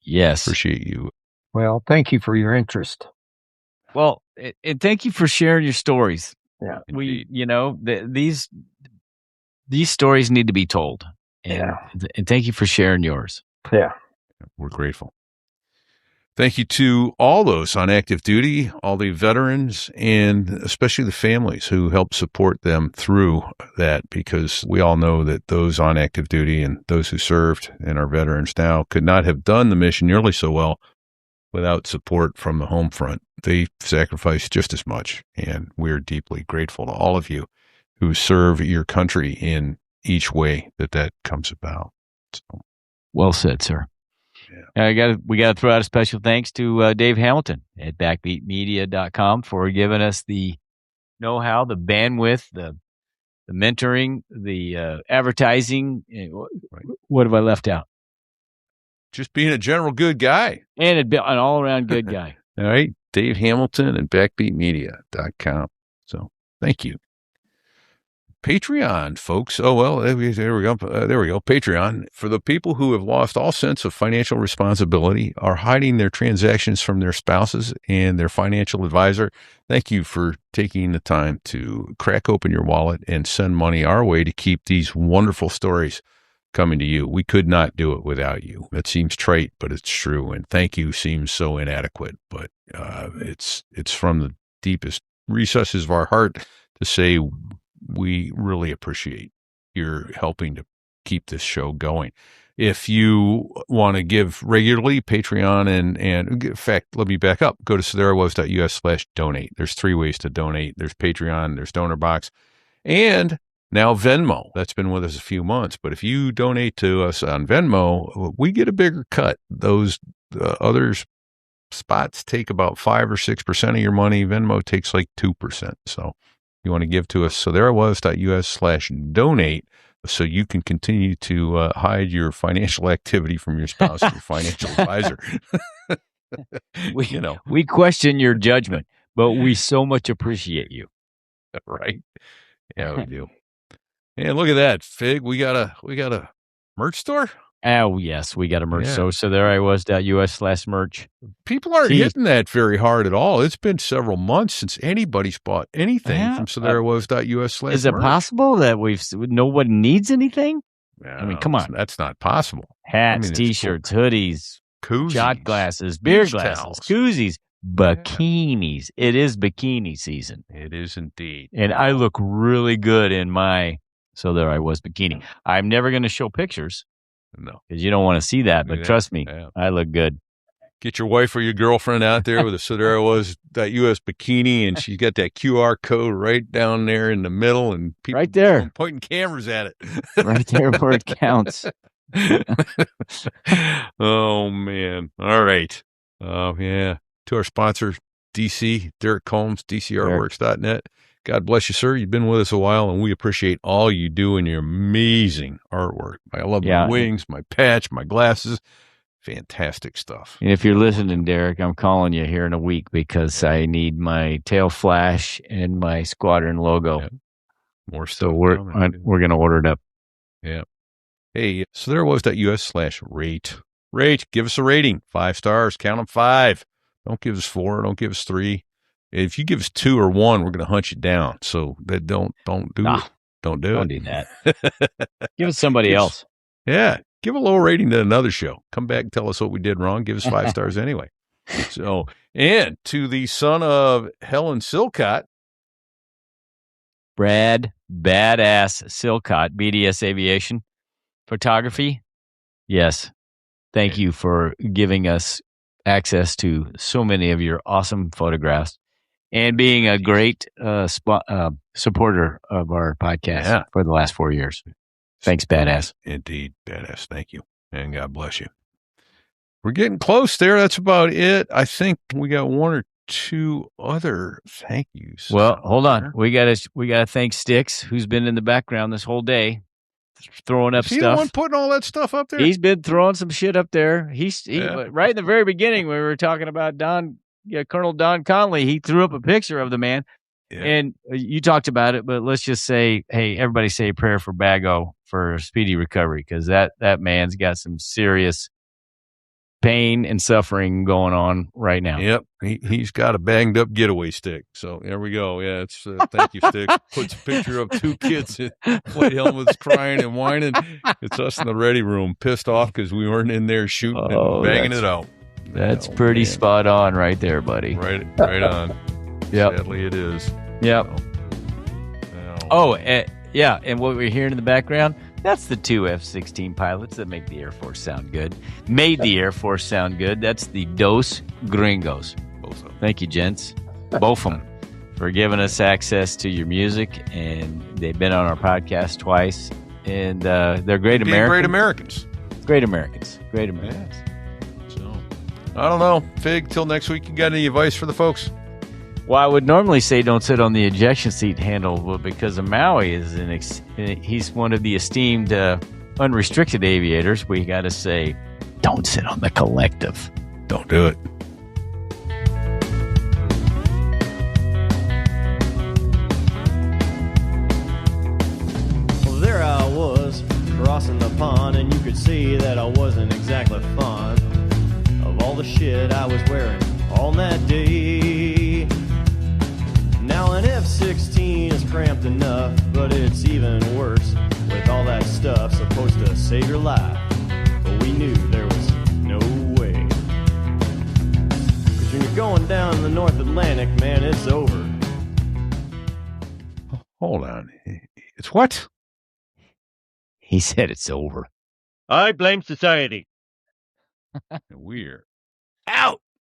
Yes. Appreciate you. Well, thank you for your interest. Well, and thank you for sharing your stories. Yeah. These stories need to be told. And thank you for sharing yours. Yeah. We're grateful. Thank you to all those on active duty, all the veterans, and especially the families who help support them through that, because we all know that those on active duty and those who served and are veterans now could not have done the mission nearly so well without support from the home front. They sacrificed just as much, and we're deeply grateful to all of you who serve your country in each way that comes about. So. Well said, sir. Yeah. We got to throw out a special thanks to Dave Hamilton at backbeatmedia.com for giving us the know-how, the bandwidth, the mentoring, the advertising. What have I left out? Just being a general good guy. And an all-around good guy. All right. Dave Hamilton at backbeatmedia.com. So thank you. Patreon, folks. Oh, well, there we go. Patreon. For the people who have lost all sense of financial responsibility, are hiding their transactions from their spouses and their financial advisor, thank you for taking the time to crack open your wallet and send money our way to keep these wonderful stories coming to you. We could not do it without you. That seems trite, but it's true. And thank you seems so inadequate, but it's from the deepest recesses of our heart to say we really appreciate your helping to keep this show going. If you want to give regularly, Patreon and in fact, let me back up. Go to sotherewas.us/donate. There's 3 ways to donate. There's Patreon, there's Donor Box, and now Venmo. That's been with us a few months. But if you donate to us on Venmo, we get a bigger cut. Those other spots take about 5 or 6% of your money. Venmo takes like 2%. So you want to give to us, sotherewas.us/donate. So you can continue to hide your financial activity from your spouse or your financial advisor. We question your judgment, but we so much appreciate you. Right? Yeah, we do. And look at that, Fig. We got a merch store. Oh yes, we got a merch. Yeah. So there I was.us/merch. People aren't hitting that very hard at all. It's been several months since anybody's bought anything from sotherewas.us/merch. Is it possible that no one needs anything? Yeah, I mean, come on. That's not possible. Hats, T-shirts, hoodies, koozies, shot glasses, beer glasses, towels, koozies, bikinis. It is bikini season. It is indeed. And I look really good in my So There I Was bikini. I'm never going to show pictures. No. Because you don't want to see that, but trust me, I look good. Get your wife or your girlfriend out there with a sotherewas.us bikini, and she's got that QR code right down there in the middle, and people right there pointing cameras at it. Right there where it counts. Oh, man. All right. To our sponsor, DC, Derek Combs, DCArtworks.net. God bless you, sir. You've been with us a while, and we appreciate all you do and your amazing artwork. I love my wings, my patch, my glasses. Fantastic stuff. And if you're listening, Derek, I'm calling you here in a week because I need my tail flash and my squadron logo. Yeah. More stuff. So we're going to order it up. Yeah. Hey, sotherewas.us/rate. Rate. Give us a rating. 5 stars. Count them 5. Don't give us 4. Don't give us 3. If you give us 2 or 1, we're going to hunt you down. So that don't do it. Don't do it. Don't do that. Give us somebody else. Yeah. Give a low rating to another show. Come back and tell us what we did wrong. Give us 5 stars anyway. So, and to the son of Helen Silcott, Brad Badass Silcott, BDS Aviation Photography. Yes. Thank you for giving us access to so many of your awesome photographs and being a great supporter of our podcast for the last 4 years. Thanks, Badass. Indeed, Badass. Thank you. And God bless you. We're getting close there. That's about it. I think we got 1 or 2 other thank yous. Well, hold on. We gotta thank Sticks, who's been in the background this whole day, throwing up Is he stuff. the one putting all that stuff up there? He's been throwing some shit up there. He right in the very beginning when we were talking about Colonel Don Conroy, he threw up a picture of the man. Yeah. And you talked about it, but let's just say, hey, everybody say a prayer for Bago for speedy recovery, because that man's got some serious pain and suffering going on right now. Yep. He's got a banged up getaway stick. So there we go. Yeah, it's thank you, Stick. Puts a picture of 2 kids in flight helmets crying and whining. It's us in the ready room, pissed off because we weren't in there shooting and banging it out. That's pretty spot on right there, buddy. Right on. Yep. Sadly, it is. Yep. And what we're hearing in the background, that's the 2 F-16 pilots that make the Air Force sound good. Made the Air Force sound good. That's the Dos Gringos. Both of them. Thank you, gents. Both of them for giving us access to your music, and they've been on our podcast twice, and they're great Americans. Great Americans. Great Americans. Great Americans. Yeah. So, I don't know. Fig, till next week, you got any advice for the folks? Well, I would normally say don't sit on the ejection seat handle, but because of Maui he's one of the esteemed unrestricted aviators, we got to say don't sit on the collective. Don't do it. Well, there I was crossing the pond, and you could see that I wasn't exactly fond of all the shit I was wearing on that day. Now an F-16 is cramped enough, but it's even worse with all that stuff supposed to save your life, but we knew there was no way. 'Cause when you're going down the North Atlantic, man, it's over. Hold on. It's what? He said it's over. I blame society. Weird. Out!